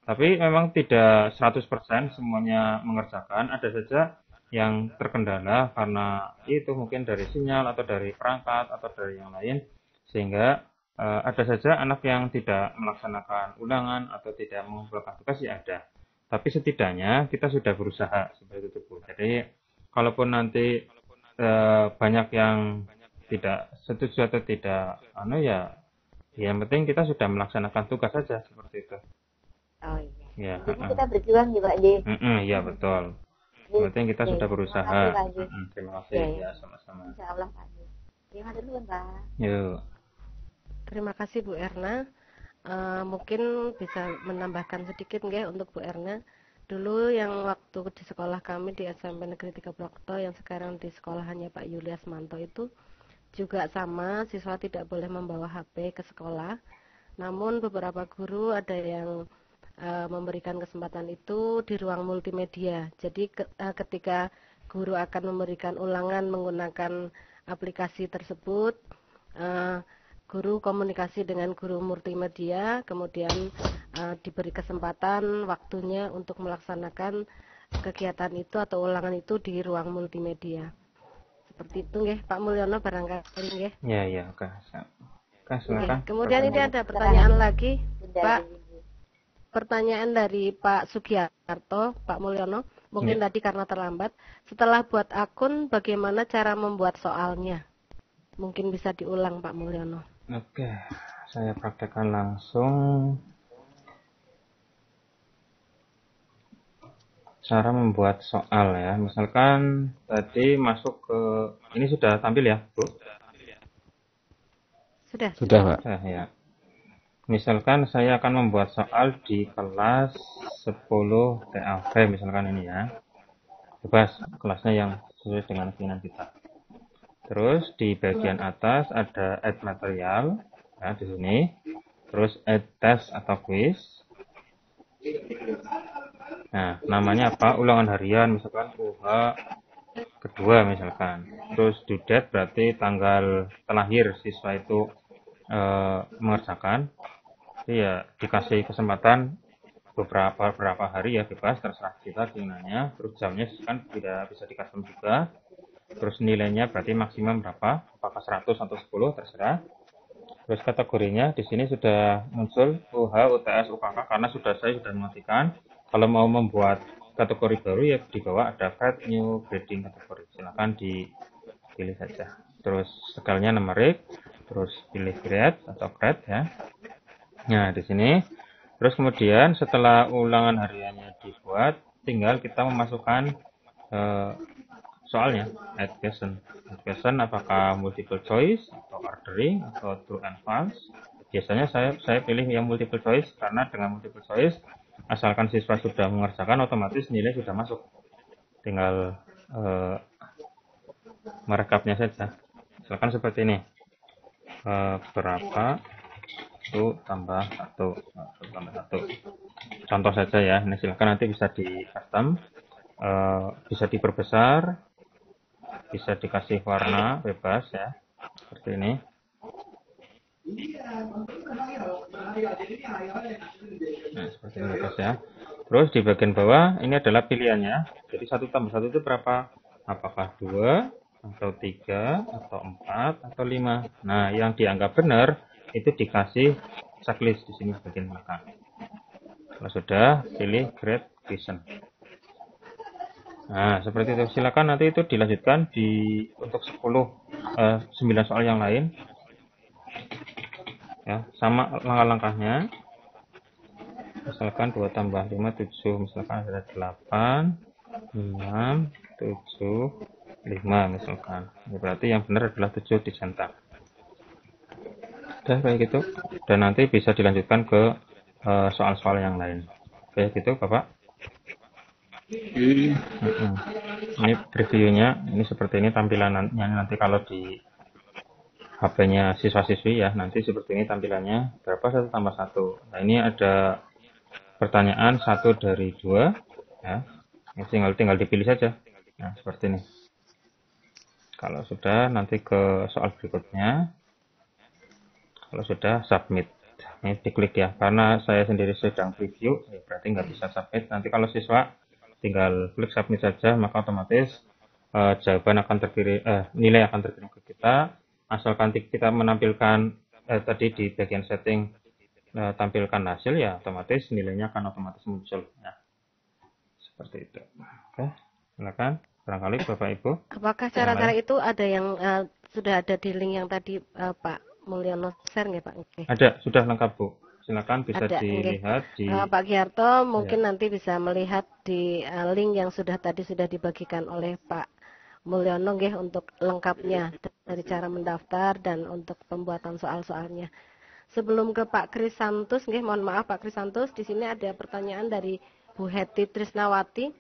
Tapi memang tidak 100% semuanya mengerjakan, ada saja yang terkendala karena itu mungkin dari sinyal atau dari perangkat atau dari yang lain, sehingga ada saja anak yang tidak melaksanakan ulangan atau tidak mengumpulkan tugas ya ada. Tapi setidaknya kita sudah berusaha seperti itu Bu. Jadi kalaupun nanti banyak yang tidak setuju atau tidak yang penting kita sudah melaksanakan tugas saja seperti itu. Oh iya. Ya, Jadi kita berjuang ya Pak J. Iya betul. Yang penting kita sudah berusaha. Terima kasih ya, sama-sama. Insya Allah Pak J. Terima kasih Pak. Yuk. Terima kasih Bu Erna. Mungkin bisa menambahkan sedikit nggih untuk Bu Erna. Dulu yang waktu di sekolah kami di SMP Negeri 3 Blokto yang sekarang di sekolahannya Pak Yulias Manto itu juga sama, siswa tidak boleh membawa HP ke sekolah. Namun beberapa guru ada yang memberikan kesempatan itu di ruang multimedia. Jadi ketika guru akan memberikan ulangan menggunakan aplikasi tersebut, guru komunikasi dengan guru multimedia, kemudian diberi kesempatan waktunya untuk melaksanakan kegiatan itu atau ulangan itu di ruang multimedia. Seperti itu nggih, Pak Mulyono barangkali nggih. Ya, oke. Silakan. Kemudian ini ada pertanyaan lagi, Pak. Pertanyaan dari Pak Sugiarto, Pak Mulyono. Mungkin tadi karena terlambat. Setelah buat akun, bagaimana cara membuat soalnya? Mungkin bisa diulang Pak Mulyono. Oke, saya praktekkan langsung. Cara membuat soal ya. Misalkan tadi masuk ke ini sudah tampil ya, Bu? Sudah, Pak. Ya. Misalkan saya akan membuat soal di kelas 10 TAV misalkan ini ya. Bebas kelasnya yang sesuai dengan keinginan kita. Terus di bagian atas ada add material. ya di sini. Terus add test atau quiz. Nah, namanya apa? Ulangan harian, misalkan UH kedua misalkan. Terus due date berarti tanggal terlahir siswa itu mengerjakan. Jadi ya dikasih kesempatan beberapa hari ya, bebas terserah kita gunanya. Terus jamnya kan tidak bisa di-custom juga. Terus nilainya berarti maksimum berapa? Apakah 100 atau 10 terserah. Terus kategorinya di sini sudah muncul UH, UTS, UKK karena saya sudah mematikan. Kalau mau membuat kategori baru ya di bawah ada create new grading kategori. Silakan dipilih saja. Terus skalanya numerik, terus pilih grade atau grade ya. Nah, di sini terus kemudian setelah ulangan hariannya dibuat, tinggal kita memasukkan soalnya add question. Add question apakah multiple choice atau ordering atau true and false. Biasanya saya pilih yang multiple choice karena dengan multiple choice asalkan siswa sudah mengerjakan otomatis nilai sudah masuk. Tinggal merekapnya saja. Misalkan seperti ini. Berapa 1 tambah 1 tambah 1. Contoh saja ya. Ini silakan nanti bisa di custom, bisa diperbesar, bisa dikasih warna bebas ya, seperti ini. Nah, seperti ini bebas ya. Terus di bagian bawah ini adalah pilihannya. Jadi 1 tambah 1 itu berapa? Apakah 2 atau 3 atau 4 atau 5? Nah, yang dianggap benar itu dikasih checklist di sini bagian belakang. Kalau sudah, pilih grade question. Nah, seperti itu. Silakan nanti itu dilanjutkan untuk 9 soal yang lain. Ya, sama langkah-langkahnya. Misalkan 2 tambah 5, 7. Misalkan ada 8, 6, 7, 5 misalkan. Ya, berarti yang benar adalah 7 dicetak. Udah kayak gitu. Dan nanti bisa dilanjutkan ke soal-soal yang lain. Kayak gitu, Bapak. Ini previewnya, ini seperti ini tampilannya nanti kalau di HP-nya siswa-siswi ya, nanti seperti ini tampilannya. Berapa 1 tambah 1? Nah, ini ada pertanyaan 1 dari 2 ya. Ini tinggal dipilih saja. Nah, seperti ini. Kalau sudah nanti ke soal berikutnya. Kalau sudah submit. Ini diklik ya, karena saya sendiri sedang preview, ya berarti nggak bisa submit. Nanti kalau siswa tinggal klik submit saja, maka otomatis jawaban akan terkirim, nilai akan terkirim ke kita. Asalkan kita menampilkan tadi di bagian setting tampilkan hasil, ya otomatis nilainya akan otomatis muncul. Nah, seperti itu. Oke, silakan. Barangkali Bapak Ibu. Apakah cara-cara itu ada yang sudah ada di link yang tadi Pak Mulyono share nggak Pak? Okay. Ada, sudah lengkap Bu. Silakan bisa dilihat di Pak Giarto mungkin nanti bisa melihat di link yang sudah dibagikan oleh Pak Mulyono nggih untuk lengkapnya dari cara mendaftar dan untuk pembuatan soal-soalnya. Sebelum ke Pak Krisantus nggih, mohon maaf Pak Krisantus, di sini ada pertanyaan dari Bu Heti Trisnawati.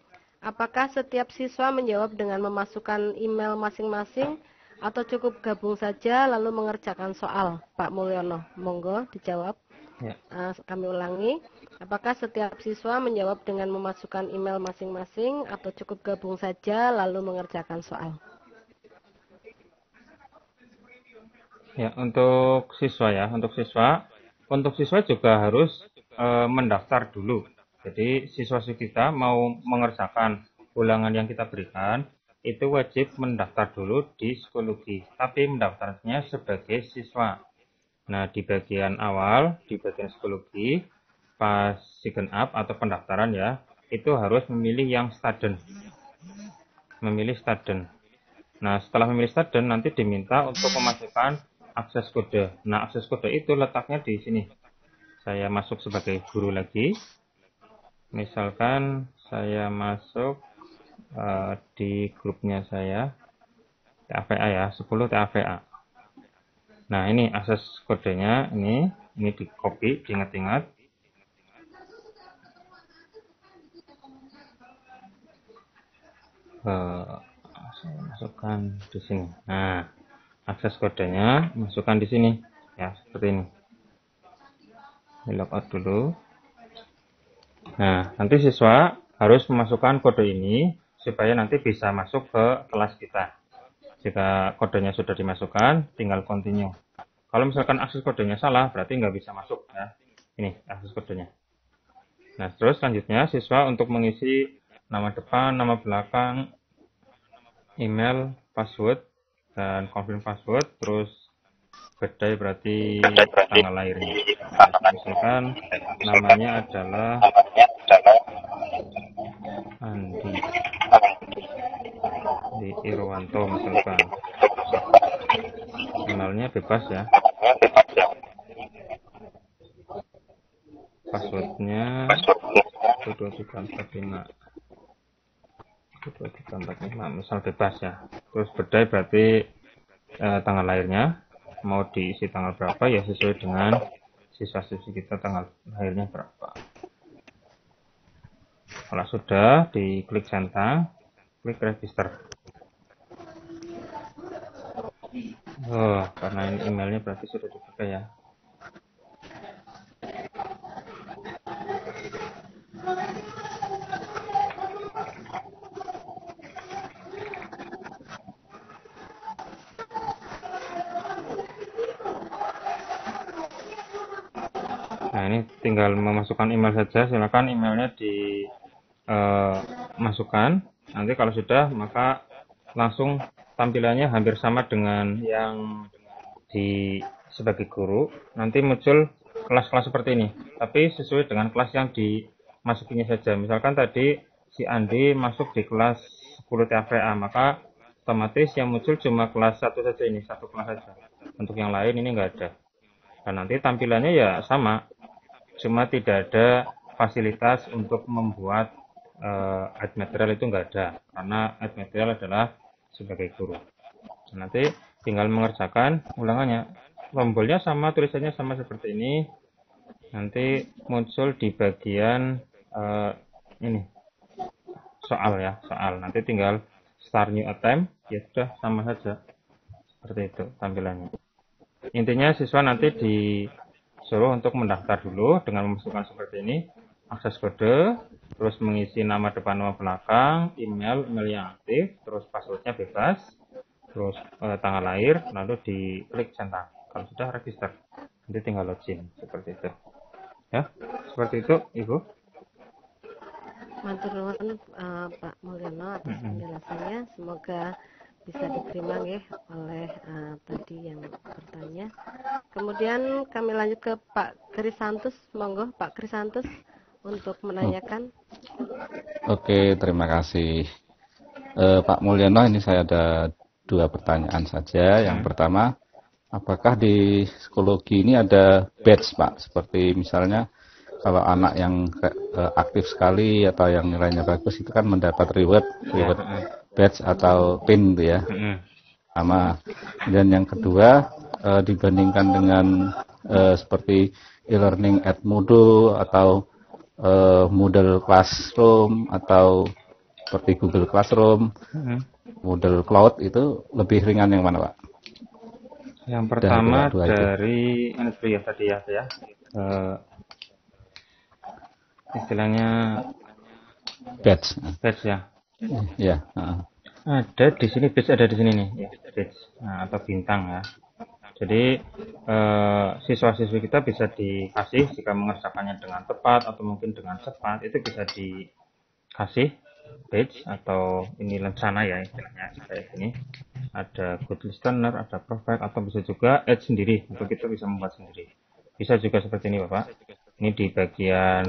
Apakah setiap siswa menjawab dengan memasukkan email masing-masing atau cukup gabung saja lalu mengerjakan soal? Pak Mulyono, monggo dijawab. Ya. Kami ulangi, apakah setiap siswa menjawab dengan memasukkan email masing-masing atau cukup gabung saja lalu mengerjakan soal? Ya, untuk siswa juga harus mendaftar dulu. Jadi siswa-siswi kita mau mengerjakan ulangan yang kita berikan, itu wajib mendaftar dulu di psikologi, tapi mendaftarnya sebagai siswa. Nah, di bagian awal, di bagian psikologi, pas sign up atau pendaftaran ya, itu harus memilih yang student. Memilih student. Nah, setelah memilih student, nanti diminta untuk memasukkan akses kode. Nah, akses kode itu letaknya di sini. Saya masuk sebagai guru lagi. Misalkan saya masuk di grupnya saya, TAVA ya, 10 TAVA. Nah, ini akses kodenya, ini di copy, diingat-ingat. Saya masukkan di sini. Nah, akses kodenya masukkan di sini. Ya, seperti ini. Ini logout dulu. Nah, nanti siswa harus memasukkan kode ini supaya nanti bisa masuk ke kelas kita. Jika kodenya sudah dimasukkan, tinggal continue. Kalau misalkan akses kodenya salah, berarti nggak bisa masuk ya. Ini akses kodenya. Nah, terus selanjutnya siswa untuk mengisi nama depan, nama belakang, email, password, dan confirm password, terus bedai berarti tanggal lahirnya. Nah, misalkan namanya adalah Andi Irwanto misalkan. Emailnya bebas ya. Passwordnya 12345 misal bebas ya. Terus bedai berarti tanggal lahirnya. Mau diisi tanggal berapa ya sesuai dengan siswa-siswi kita tanggal lahirnya berapa. Kalau sudah, diklik centang, klik register. Oh, karena ini emailnya berarti sudah dipakai ya. Nah, ini tinggal memasukkan email saja. Silakan emailnya dimasukkan. Nanti kalau sudah, maka langsung tampilannya hampir sama dengan yang di sebagai guru. Nanti muncul kelas-kelas seperti ini. Tapi sesuai dengan kelas yang dimasukinya saja. Misalkan tadi si Andi masuk di kelas 10 TAVA, maka otomatis yang muncul cuma kelas 1 saja ini, satu kelas saja. Untuk yang lain ini enggak ada. Dan nanti tampilannya ya sama. Cuma tidak ada fasilitas untuk membuat add material itu enggak ada, karena add material adalah sebagai guru. Nanti tinggal mengerjakan ulangannya. Tombolnya sama, tulisannya sama seperti ini. Nanti muncul di bagian ini soal ya, soal. Nanti tinggal start new attempt, ya sudah sama saja. Seperti itu tampilannya. Intinya siswa nanti disuruh untuk mendaftar dulu dengan memasukkan seperti ini, akses kode, terus mengisi nama depan, nama belakang, email yang aktif, terus passwordnya bebas, terus tanggal lahir, lalu diklik centang. Kalau sudah register, nanti tinggal login seperti itu. Ya, seperti itu, Ibu. Matur nuwun Pak Mulyono atas penjelasannya. Semoga bisa diterima ya oleh tadi yang bertanya. Kemudian kami lanjut ke Pak Krisantus. Monggo Pak Krisantus untuk menanyakan. Oke, terima kasih. Pak Mulyono, ini saya ada 2 pertanyaan saja. Yang pertama, apakah di psikologi ini ada badge, Pak? Seperti misalnya kalau anak yang aktif sekali atau yang nilainya bagus itu kan mendapat reward badge atau pin gitu ya. Sama. Dan yang kedua, dibandingkan dengan seperti e-learning at Moodle atau Moodle Classroom atau seperti Google Classroom, Moodle Cloud, itu lebih ringan yang mana, Pak? Yang pertama dari NSP ya tadi ya, istilahnya badge ya. Ya. Ada di sini badge, ada di sini nih ya, badge atau bintang ya. Jadi siswa-siswi kita bisa dikasih jika mengerjakannya dengan tepat atau mungkin dengan cepat, itu bisa dikasih badge atau ini lencana ya istilahnya kayak gini. Ada good listener, ada perfect, atau bisa juga add sendiri, atau kita bisa membuat sendiri. Bisa juga seperti ini Bapak. Ini di bagian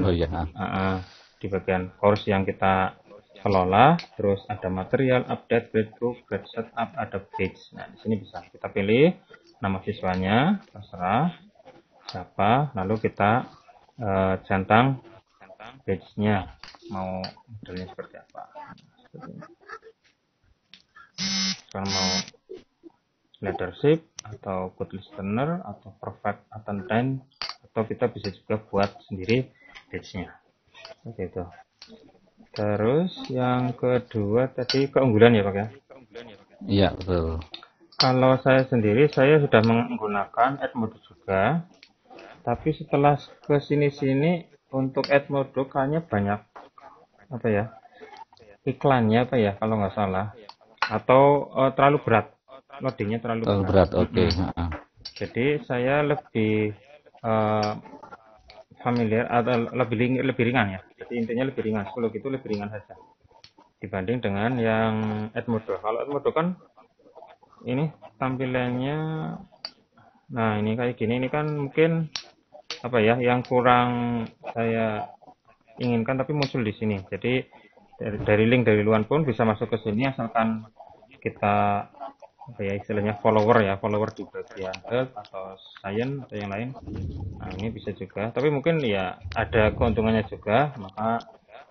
di bagian course yang kita kelola, terus ada material, update, grade group, grade setup, ada badge. Nah, di sini bisa kita pilih nama siswanya, terserah siapa, lalu kita centang badge-nya, mau modelnya seperti apa. Kalau mau leadership atau good listener atau perfect attendant, atau kita bisa juga buat sendiri badge-nya. Seperti itu. Terus yang kedua tadi keunggulan ya Pak ya? Iya, betul. Kalau saya sendiri, saya sudah menggunakan Edmodo juga, tapi setelah ke sini-sini untuk Edmodo kayaknya banyak apa ya iklannya apa ya kalau nggak salah, atau terlalu berat, loadingnya terlalu Terlalu berat. berat. Oke. Jadi saya lebih eh, familiar atau lebih ringan ya. Jadi intinya lebih ringan, psikologi itu lebih ringan saja dibanding dengan yang Edmodo. Kalau Edmodo kan ini tampilannya, nah ini kayak gini, ini kan mungkin apa ya yang kurang saya inginkan tapi muncul di sini. Jadi dari link dari luar pun bisa masuk ke sini asalkan kita apa ya istilahnya follower di bagian health atau science atau yang lain. Nah ini bisa juga, tapi mungkin ya ada keuntungannya juga, maka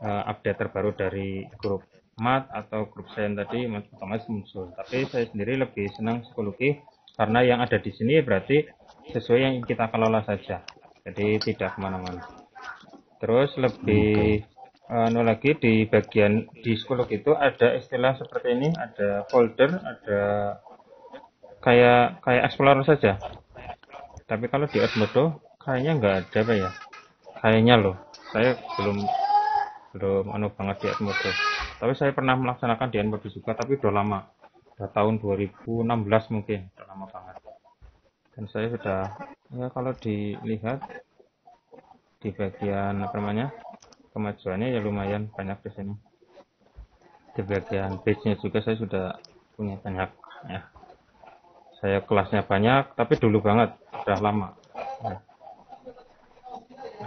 update terbaru dari grup mat atau grup science tadi otomatis muncul. Tapi saya sendiri lebih senang psikologi karena yang ada di sini berarti sesuai yang kita kelola saja, jadi tidak kemana-mana. Terus lebih lagi di bagian di psikologi itu ada istilah seperti ini, ada folder, ada kayak explorer saja. Tapi kalau di Edmodo kayaknya nggak ada apa ya, kayaknya loh, saya belum banget di Edmodo. Tapi saya pernah melaksanakan di Edmodo juga, tapi udah lama, udah tahun 2016 mungkin, udah lama banget. Dan saya sudah ya kalau dilihat di bagian apa namanya kemajuannya ya lumayan banyak di sini. Di bagian page-nya juga saya sudah punya banyak ya. Saya kelasnya banyak, tapi dulu banget, udah lama. Nah,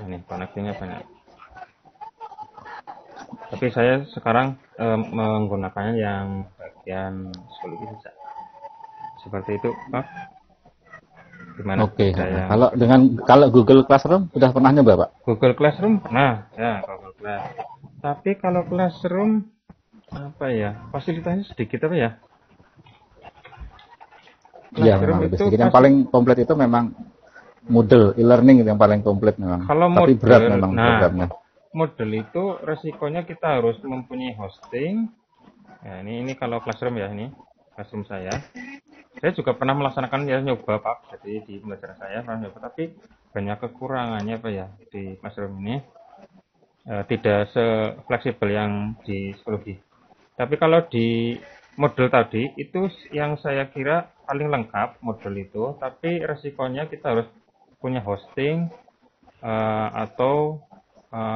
ini koneksinya banyak. Tapi saya sekarang menggunakannya yang bagian psikologi saja. Seperti itu, Pak. Gimana? Oke. Kalau Google Classroom sudah pernah nyoba, Pak? Google Classroom pernah, ya Google Class. Tapi kalau Classroom apa ya? Fasilitasnya sedikit apa ya? Iya, memang lebih sedikit. Yang paling komplit itu memang Moodle, e-learning yang paling komplit memang. Kalau tapi Moodle, berat memang programnya. Moodle itu resikonya kita harus mempunyai hosting. Ya, ini kalau Classroom ya, ini Classroom saya. Saya juga pernah melaksanakan ya nyoba Pak, jadi di pembelajaran saya pernah nyoba, tapi banyak kekurangannya Pak ya di Classroom ini. Tidak se-fleksibel yang di psikologi. Tapi kalau di Moodle tadi itu yang saya kira paling lengkap Moodle itu, tapi resikonya kita harus punya hosting atau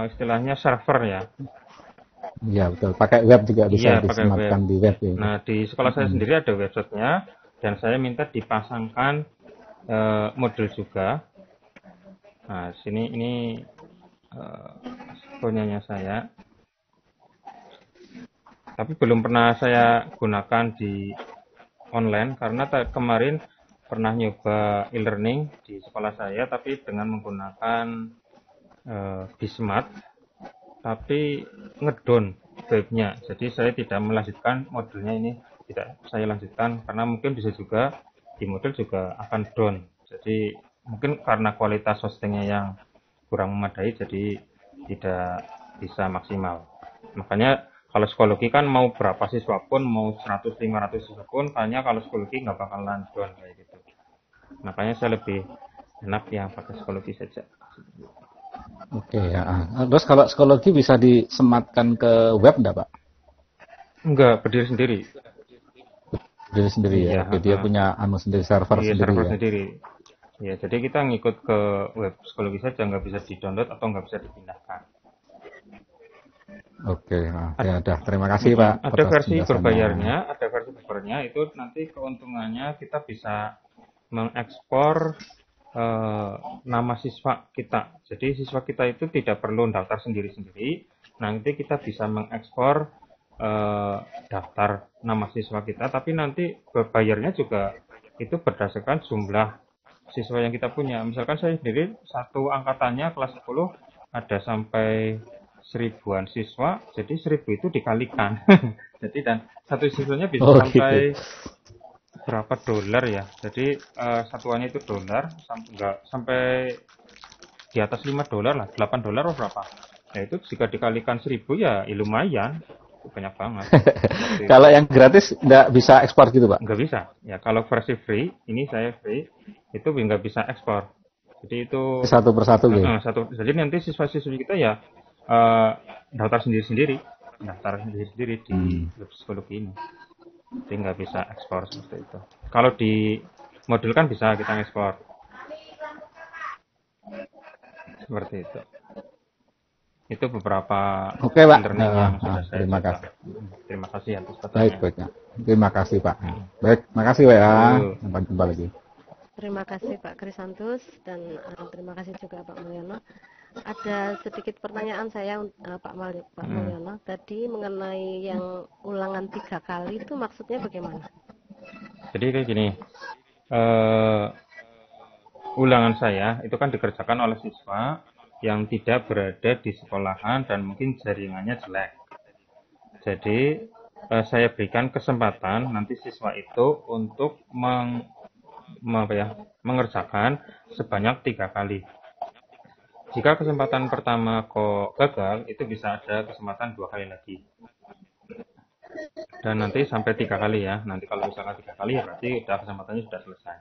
istilahnya server ya. Iya betul, pakai web juga bisa disematkan di web. Ya. Nah di sekolah saya sendiri ada websitenya dan saya minta dipasangkan Moodle juga. Nah sini ini punyanya saya. Tapi belum pernah saya gunakan di online karena kemarin pernah nyoba e-learning di sekolah saya tapi dengan menggunakan Bismart, tapi ngedown webnya. Jadi saya tidak melanjutkan modulnya ini, tidak saya lanjutkan karena mungkin bisa juga di modul juga akan down. Jadi mungkin karena kualitas hostingnya yang kurang memadai jadi tidak bisa maksimal. Makanya kalau psikologi kan mau berapa siswa pun, mau 100-500 siswa pun, kayaknya kalau psikologi nggak bakalan down kayak gitu. Makanya saya lebih enak yang pakai psikologi saja. Oke ya. Terus kalau psikologi bisa disematkan ke web enggak, Pak? Enggak, berdiri sendiri. Berdiri sendiri ya. Oke, dia punya sendiri, server sendiri. Server ya. sendiri. Ya, jadi kita ngikut ke web psikologi saja, nggak bisa di-download atau nggak bisa dipindahkan. Oke, ya udah. Terima kasih Pak. Ada versi berbayarnya, itu nanti keuntungannya kita bisa mengekspor nama siswa kita. Jadi siswa kita itu tidak perlu daftar sendiri-sendiri. Nanti kita bisa mengekspor daftar nama siswa kita, tapi nanti berbayarnya juga itu berdasarkan jumlah siswa yang kita punya. Misalkan saya sendiri satu angkatannya kelas 10 ada sampai 1000-an siswa, jadi 1000 itu dikalikan. Jadi dan satu siswanya bisa sampai berapa dolar ya. Jadi satuannya itu dolar, sampai di atas $5 lah, $8 atau berapa. Nah itu jika dikalikan 1000 ya lumayan. banyak banget. Kalau yang gratis nggak bisa ekspor gitu, Pak? Nggak bisa. Ya, kalau versi free, ini saya free, itu nggak bisa ekspor. Jadi itu Satu persatu gitu. Jadi nanti siswa-siswi kita ya daftar sendiri-sendiri di web psikologi ini. Jadi nggak bisa ekspor seperti itu. Kalau di modul kan bisa kita ekspor. Seperti itu. Itu beberapa Oke, Pak. learning yang sudah saya terima coba. kasih. Terima kasih atas pertanyaan. Baik. Terima kasih, Pak. Baik, makasih, Pak ya. Sampai jumpa lagi. Terima kasih Pak Krisantus dan terima kasih juga Pak Mulyono. Ada sedikit pertanyaan saya Pak Mulyono tadi mengenai yang ulangan 3 kali itu maksudnya bagaimana? Jadi kayak gini, ulangan saya itu kan dikerjakan oleh siswa yang tidak berada di sekolahan dan mungkin jaringannya jelek. Jadi saya berikan kesempatan nanti siswa itu untuk mengerjakan sebanyak 3 kali. Jika kesempatan pertama kok gagal, itu bisa ada kesempatan 2 kali lagi. Dan nanti sampai 3 kali ya. Nanti kalau misalkan 3 kali ya berarti udah kesempatannya sudah selesai.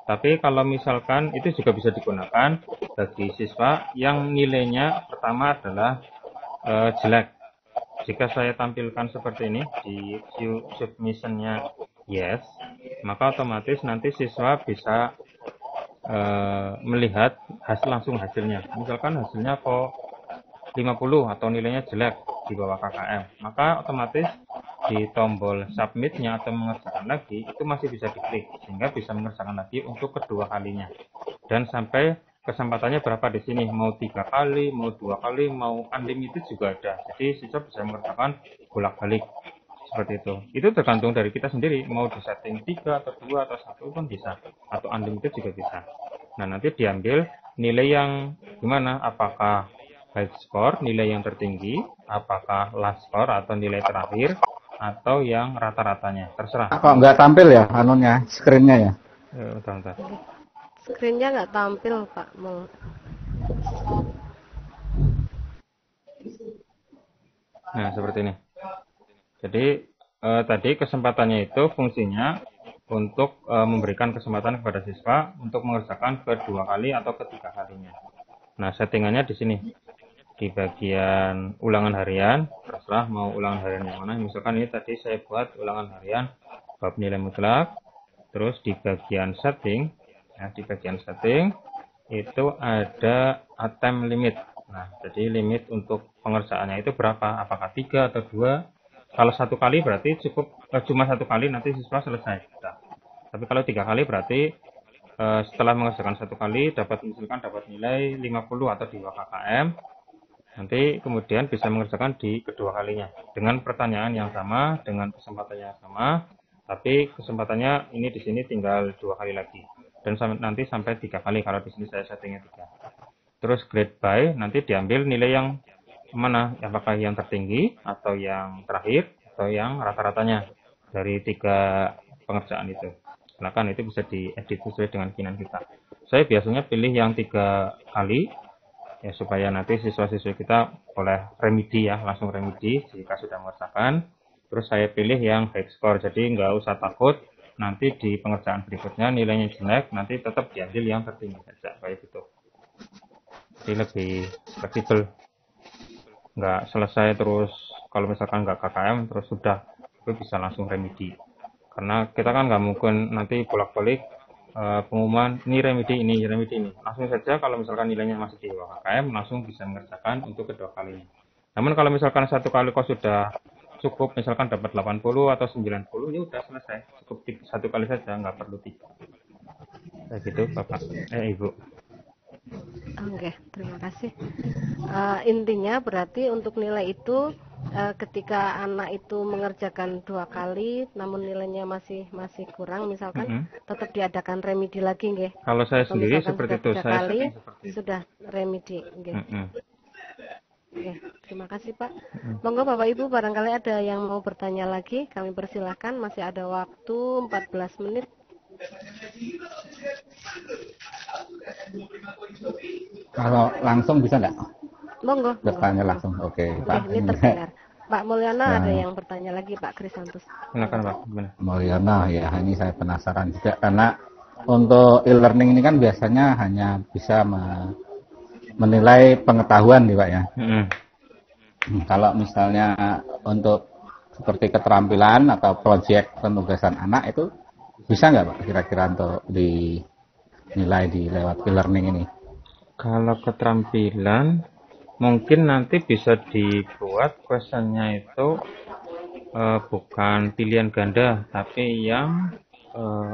Tapi kalau misalkan itu juga bisa digunakan bagi siswa yang nilainya pertama adalah jelek. Jika saya tampilkan seperti ini di view submission-nya yes, maka otomatis nanti siswa bisa melihat langsung hasilnya. Misalkan hasilnya kok 50 atau nilainya jelek di bawah KKM, maka otomatis di tombol submit-nya atau mengerjakan lagi itu masih bisa diklik sehingga bisa mengerjakan lagi untuk kedua kalinya. Dan sampai kesempatannya berapa di sini, mau 3 kali, mau 2 kali, mau unlimited juga ada. Jadi siswa bisa mengerjakan bolak-balik seperti itu. Itu tergantung dari kita sendiri, mau di setting 3 atau 2 atau 1 pun bisa, atau unlimited juga bisa. Nah, nanti diambil nilai yang gimana, apakah high score, nilai yang tertinggi, apakah last score atau nilai terakhir, atau yang rata-ratanya, terserah. Kok nggak tampil ya anunya, screen-nya ya? Bentar. Screen-nya nggak tampil Pak Mul. Nah, seperti ini. Jadi tadi kesempatannya itu fungsinya untuk memberikan kesempatan kepada siswa untuk mengerjakan kedua kali atau ketiga kalinya. Nah, settingannya di sini. Di bagian ulangan harian, terserah mau ulangan harian yang mana. Misalkan ini tadi saya buat ulangan harian bab nilai mutlak. Terus di bagian setting, itu ada attempt limit. Nah, jadi limit untuk pengerjaannya itu berapa? Apakah 3 atau 2? Kalau 1 kali berarti cukup cuma 1 kali nanti siswa selesai. Nah, tapi kalau 3 kali berarti setelah mengerjakan 1 kali dapat nilai 50 atau 2 KKM. Nanti kemudian bisa mengerjakan di kedua kalinya dengan pertanyaan yang sama, dengan kesempatannya yang sama, tapi kesempatannya ini di sini tinggal 2 kali lagi. Dan nanti sampai 3 kali kalau di sini saya settingnya 3. Terus grade by nanti diambil nilai yang mana? Apakah yang tertinggi atau yang terakhir atau yang rata-ratanya dari 3 pengerjaan itu. Silakan itu bisa diedit sesuai dengan keinginan kita. Saya biasanya pilih yang 3 kali ya supaya nanti siswa-siswi kita boleh remedi ya, langsung remedi jika sudah mengerjakan. Terus saya pilih yang high score, jadi nggak usah takut nanti di pengerjaan berikutnya nilainya jelek, nanti tetap diambil yang tertinggi saja kayak gitu. Jadi lebih fleksibel, nggak selesai terus kalau misalkan nggak KKM terus sudah itu bisa langsung remedi. Karena kita kan nggak mungkin nanti bolak-balik pengumuman ini remedi ini langsung saja. Kalau misalkan nilainya masih di bawah KKM langsung bisa mengerjakan untuk kedua kalinya. Namun kalau misalkan 1 kali kok sudah cukup, misalkan dapat 80 atau 90 ya udah selesai, cukup 1 kali saja, nggak perlu 3 kayak gitu Bapak Ibu. Oke, terima kasih. Intinya berarti untuk nilai itu ketika anak itu mengerjakan 2 kali namun nilainya masih kurang misalkan tetap diadakan remedi lagi nggih. Kalau saya sendiri seperti itu, saya kali seperti itu. sudah remedi nggih. Oke, terima kasih Pak. Monggo Bapak Ibu barangkali ada yang mau bertanya lagi, kami persilahkan, masih ada waktu 14 menit. Kalau langsung bisa nggak? Monggo. Bertanya langsung. Oke, Pak. Ini terdengar. Pak Mulyono Ya. ada yang bertanya lagi, Pak Krisantus. Silakan Pak. Gimana? Mulyono, ya ini saya penasaran juga karena untuk e-learning ini kan biasanya hanya bisa menilai pengetahuan nih Pak ya. Kalau misalnya untuk seperti keterampilan atau proyek penugasan anak itu bisa nggak Pak kira-kira untuk dinilai di lewat e-learning ini? Kalau keterampilan mungkin nanti bisa dibuat questionnya itu bukan pilihan ganda tapi yang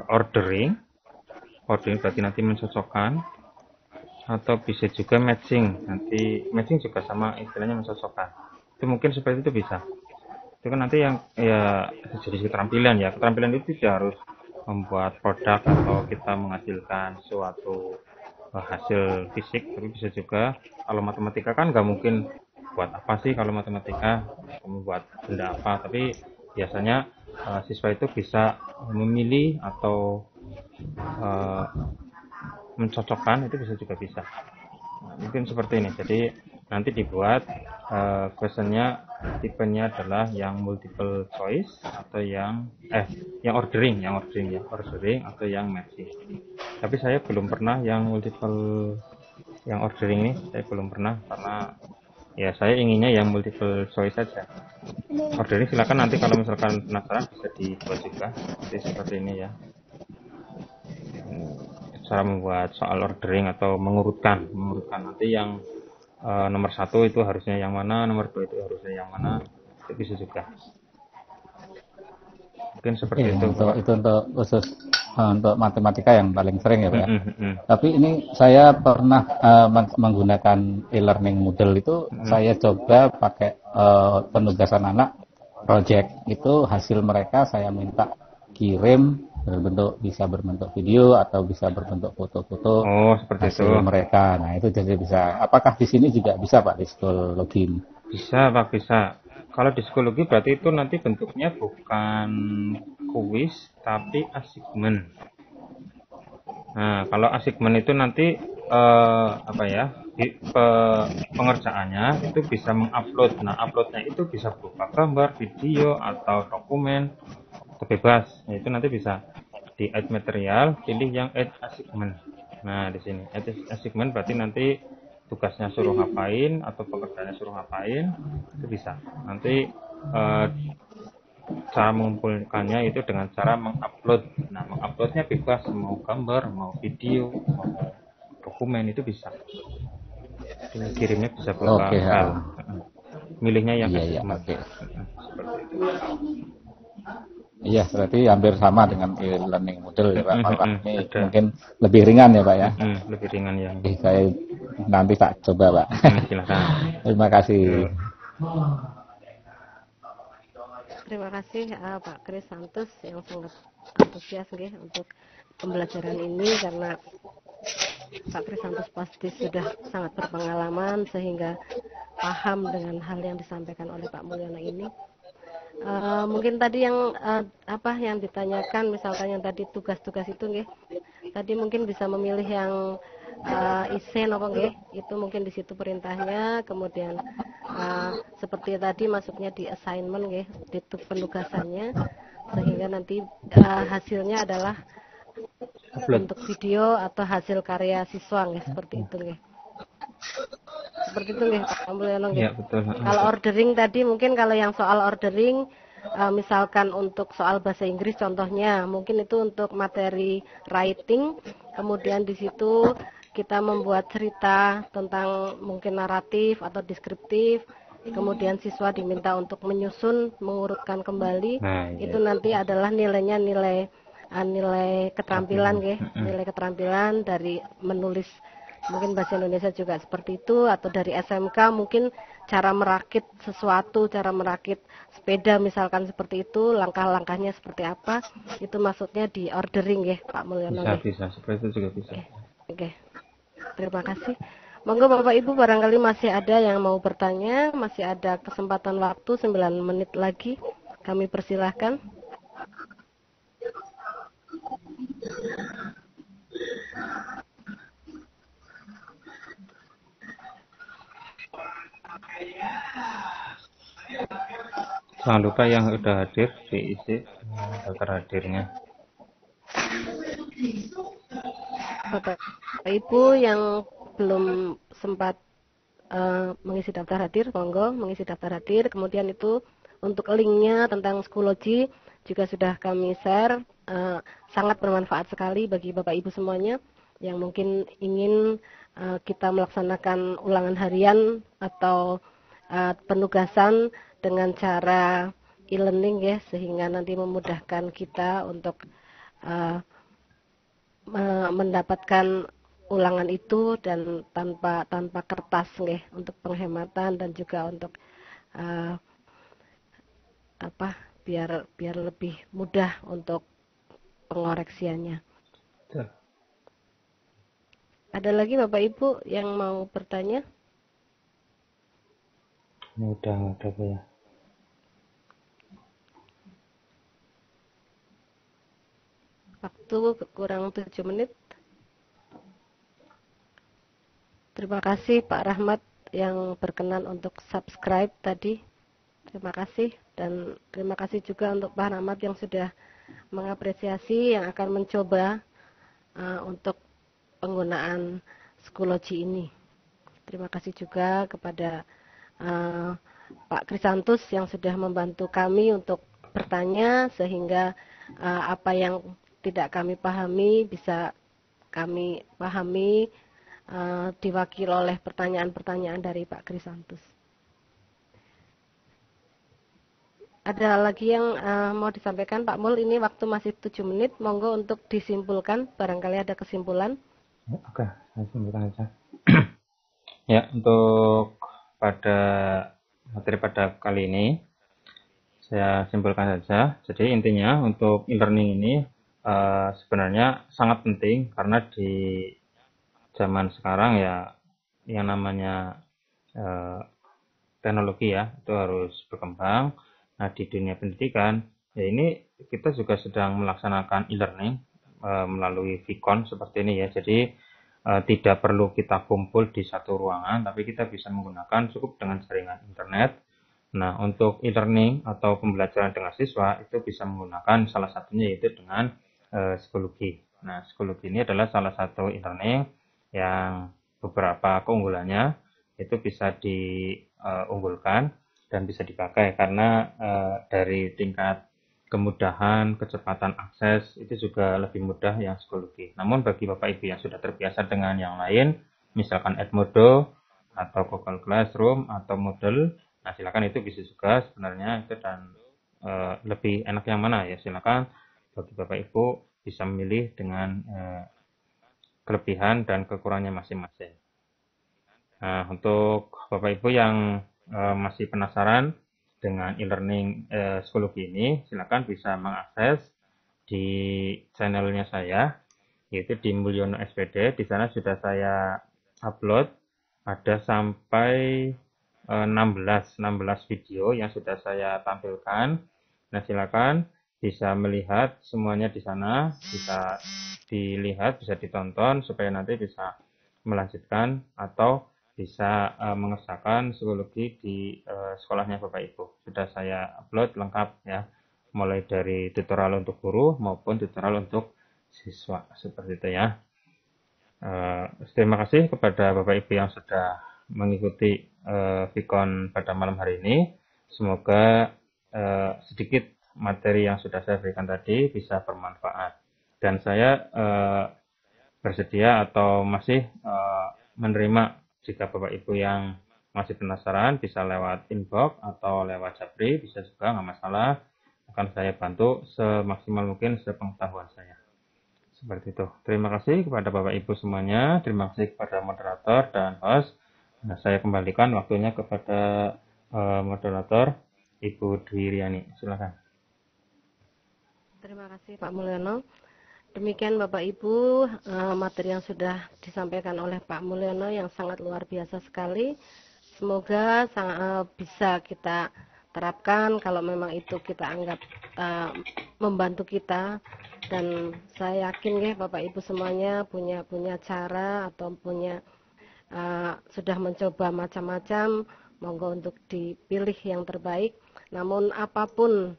ordering berarti nanti mencocokkan, atau bisa juga matching, nanti matching juga sama istilahnya mencocokkan, itu mungkin seperti itu bisa. Itu kan nanti yang ya jadi keterampilan ya, keterampilan itu tidak harus membuat produk atau kita menghasilkan suatu hasil fisik, tapi bisa juga kalau matematika kan nggak mungkin buat apa sih kalau matematika membuat benda apa, tapi biasanya siswa itu bisa memilih atau mencocokkan, itu bisa. Nah, mungkin seperti ini. Jadi nanti dibuat questionnya tipenya adalah yang multiple choice atau yang ordering atau yang matching. Tapi saya belum pernah yang ordering ini, saya belum pernah karena ya saya inginnya yang multiple choice saja. Ordering silakan nanti kalau misalkan penasaran bisa dibuat juga. Jadi seperti ini ya. Cara membuat soal ordering atau mengurutkan nanti yang nomor 1 itu harusnya yang mana, nomor 2 itu harusnya yang mana, itu bisa juga. Mungkin seperti itu. Itu untuk khusus untuk matematika yang paling sering ya Pak ya. Tapi ini saya pernah menggunakan e-learning Moodle itu, saya coba pakai penugasan anak project itu, hasil mereka saya minta kirim bisa berbentuk video atau bisa berbentuk foto-foto hasil mereka. Nah itu jadi bisa. Apakah di sini juga bisa Pak di psikologi ini? Bisa Pak, bisa. Kalau di psikologi berarti itu nanti bentuknya bukan kuis tapi assignment. Nah kalau assignment itu nanti pengerjaannya itu bisa mengupload. Nah uploadnya itu bisa berupa gambar, video atau dokumen, bebas. Nah, itu nanti bisa di add material, pilih yang add assignment. Nah di sini add assignment berarti nanti tugasnya suruh ngapain atau pekerjaannya suruh ngapain, itu bisa. Nanti cara mengumpulkannya itu dengan cara mengupload. Nah menguploadnya bebas, mau gambar, mau video, mau dokumen, itu bisa. Kirimnya bisa berupa file. Milihnya yang assignment. Seperti itu. Iya, berarti hampir sama dengan e-learning model ya Pak. Ini mungkin lebih ringan ya Pak ya. Lebih ringan ya. Saya nanti tak coba Pak. Silakan. Terima kasih. Terima kasih Pak Krisantus yang sangat antusias untuk pembelajaran ini, karena Pak Krisantus pasti sudah sangat berpengalaman sehingga paham dengan hal yang disampaikan oleh Pak Mulyono ini. Mungkin tadi yang yang ditanyakan, misalkan yang tadi tugas-tugas itu nggih, tadi mungkin bisa memilih yang isen apa nggih, itu mungkin di situ perintahnya. Kemudian seperti tadi masuknya di assignment nggih, di penugasannya, sehingga nanti hasilnya adalah bentuk video atau hasil karya siswa nggih, seperti itu nggih. Seperti itu nggih Pak Mulyono nggih. Ya, betul. Kalau ordering tadi mungkin kalau yang soal ordering misalkan untuk soal bahasa Inggris contohnya, mungkin itu untuk materi writing, kemudian di situ kita membuat cerita tentang mungkin naratif atau deskriptif, kemudian siswa diminta untuk menyusun, mengurutkan kembali. Itu nanti adalah nilainya nilai keterampilan nggih, nilai keterampilan dari menulis. Mungkin bahasa Indonesia juga seperti itu, atau dari SMK mungkin cara merakit sesuatu, cara merakit sepeda misalkan seperti itu, langkah-langkahnya seperti apa, itu maksudnya di ordering ya Pak Mulyono. Bisa, seperti itu juga bisa. Oke. Terima kasih. Monggo Bapak Ibu, barangkali masih ada yang mau bertanya, masih ada kesempatan waktu 9 menit lagi, kami persilahkan. Jangan lupa yang udah hadir diisi daftar hadirnya. Bapak Ibu yang belum sempat mengisi daftar hadir, monggo mengisi daftar hadir. Kemudian itu untuk linknya tentang Schoology juga sudah kami share. Sangat bermanfaat sekali bagi Bapak Ibu semuanya yang mungkin ingin kita melaksanakan ulangan harian atau penugasan dengan cara e-learning ya, sehingga nanti memudahkan kita untuk mendapatkan ulangan itu dan tanpa kertas nggih, untuk penghematan dan juga untuk biar lebih mudah untuk pengoreksiannya. Betul. Ada lagi Bapak Ibu yang mau bertanya? Udah ya. Waktu kurang 7 menit. Terima kasih Pak Rahmat yang berkenan untuk subscribe tadi. Terima kasih. Dan terima kasih juga untuk Pak Rahmat yang sudah mengapresiasi, yang akan mencoba untuk penggunaan Schoology ini. Terima kasih juga kepada Pak Krisantus yang sudah membantu kami untuk bertanya, sehingga apa yang tidak kami pahami bisa kami pahami diwakil oleh pertanyaan-pertanyaan dari Pak Krisantus. Ada lagi yang mau disampaikan Pak Mul? Ini waktu masih 7 menit, monggo untuk disimpulkan, barangkali ada kesimpulan. Oke, saya simpulkan saja. Ya, untuk pada materi pada kali ini saya simpulkan saja. Jadi intinya untuk e-learning ini sebenarnya sangat penting karena di zaman sekarang ya yang namanya teknologi ya itu harus berkembang. Nah, di dunia pendidikan ya ini kita juga sedang melaksanakan e-learning melalui Vicon seperti ini ya. Jadi tidak perlu kita kumpul di satu ruangan, tapi kita bisa menggunakan cukup dengan jaringan internet. Nah, untuk e-learning atau pembelajaran dengan siswa itu bisa menggunakan salah satunya yaitu dengan Schoology. Nah, Schoology ini adalah salah satu e-learning yang beberapa keunggulannya itu bisa diunggulkan dan bisa dipakai karena dari tingkat kemudahan, kecepatan akses itu juga lebih mudah yang Schoology. Namun bagi Bapak Ibu yang sudah terbiasa dengan yang lain, misalkan Edmodo atau Google Classroom atau Moodle, nah silakan itu bisa juga sebenarnya itu dan lebih enak yang mana ya, silakan bagi Bapak Ibu bisa memilih dengan kelebihan dan kekurangannya masing-masing. Nah, untuk Bapak Ibu yang masih penasaran dengan e-learning Schoology ini, silakan bisa mengakses di channelnya saya, yaitu di Mulyono SPD. Di sana sudah saya upload, ada sampai 16 video yang sudah saya tampilkan. Nah, silakan bisa melihat semuanya di sana, bisa dilihat, bisa ditonton supaya nanti bisa melanjutkan atau bisa mengerjakan Schoology di sekolahnya Bapak Ibu. Sudah saya upload lengkap ya, mulai dari tutorial untuk guru maupun tutorial untuk siswa seperti itu ya. Terima kasih kepada Bapak Ibu yang sudah mengikuti Vicon pada malam hari ini. Semoga sedikit materi yang sudah saya berikan tadi bisa bermanfaat. Dan saya bersedia atau masih menerima jika Bapak Ibu yang masih penasaran bisa lewat inbox atau lewat Japri, bisa juga nggak masalah. Akan saya bantu semaksimal mungkin sepengetahuan saya. Seperti itu. Terima kasih kepada Bapak Ibu semuanya. Terima kasih kepada moderator dan host. Nah, saya kembalikan waktunya kepada moderator Ibu Dwi Riani. Silakan. Terima kasih Pak Mulyono. Demikian Bapak Ibu, materi yang sudah disampaikan oleh Pak Mulyono yang sangat luar biasa sekali. Semoga bisa kita terapkan kalau memang itu kita anggap membantu kita. Dan saya yakin ya Bapak Ibu semuanya punya cara atau sudah mencoba macam-macam. Monggo untuk dipilih yang terbaik. Namun apapun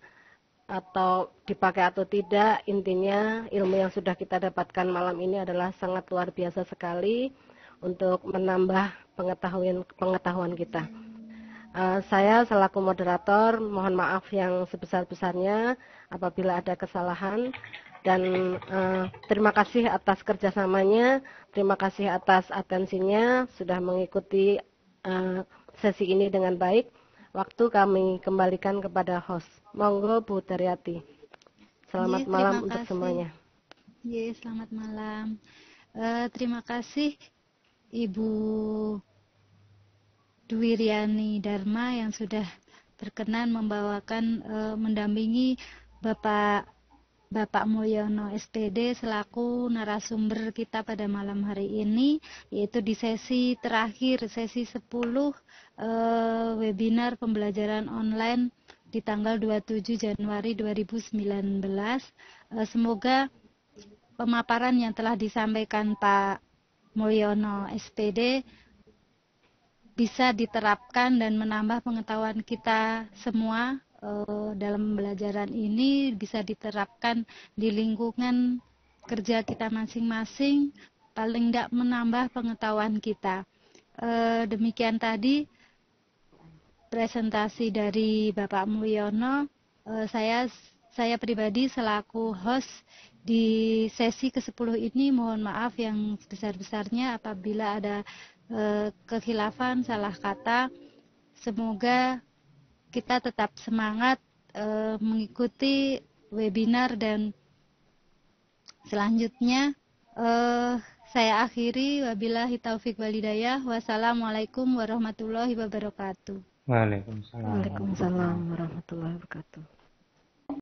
atau dipakai atau tidak, intinya ilmu yang sudah kita dapatkan malam ini adalah sangat luar biasa sekali untuk menambah pengetahuan kita. Saya selaku moderator mohon maaf yang sebesar-besarnya apabila ada kesalahan, dan terima kasih atas kerjasamanya, terima kasih atas atensinya sudah mengikuti sesi ini dengan baik. Waktu kami kembalikan kepada host. Monggo Bu Daryati. Selamat malam untuk semuanya. Selamat malam. Terima kasih Ibu Dwi Riani Dharma yang sudah berkenan membawakan mendampingi Bapak Mulyono SPD selaku narasumber kita pada malam hari ini, yaitu di sesi terakhir, sesi 10 webinar pembelajaran online di tanggal 27 Januari 2019. Semoga pemaparan yang telah disampaikan Pak Mulyono SPD bisa diterapkan dan menambah pengetahuan kita semua dalam pembelajaran ini, bisa diterapkan di lingkungan kerja kita masing-masing, paling tidak menambah pengetahuan kita. Demikian tadi presentasi dari Bapak Mulyono. Saya pribadi selaku host di sesi ke-10 ini mohon maaf yang sebesar-besarnya apabila ada kekhilafan, salah kata. Semoga kita tetap semangat mengikuti webinar, dan selanjutnya saya akhiri, wabillahi taufik walhidayah. Wassalamualaikum warahmatullahi wabarakatuh. Waalaikumsalam. Waalaikumsalam warahmatullahi wabarakatuh.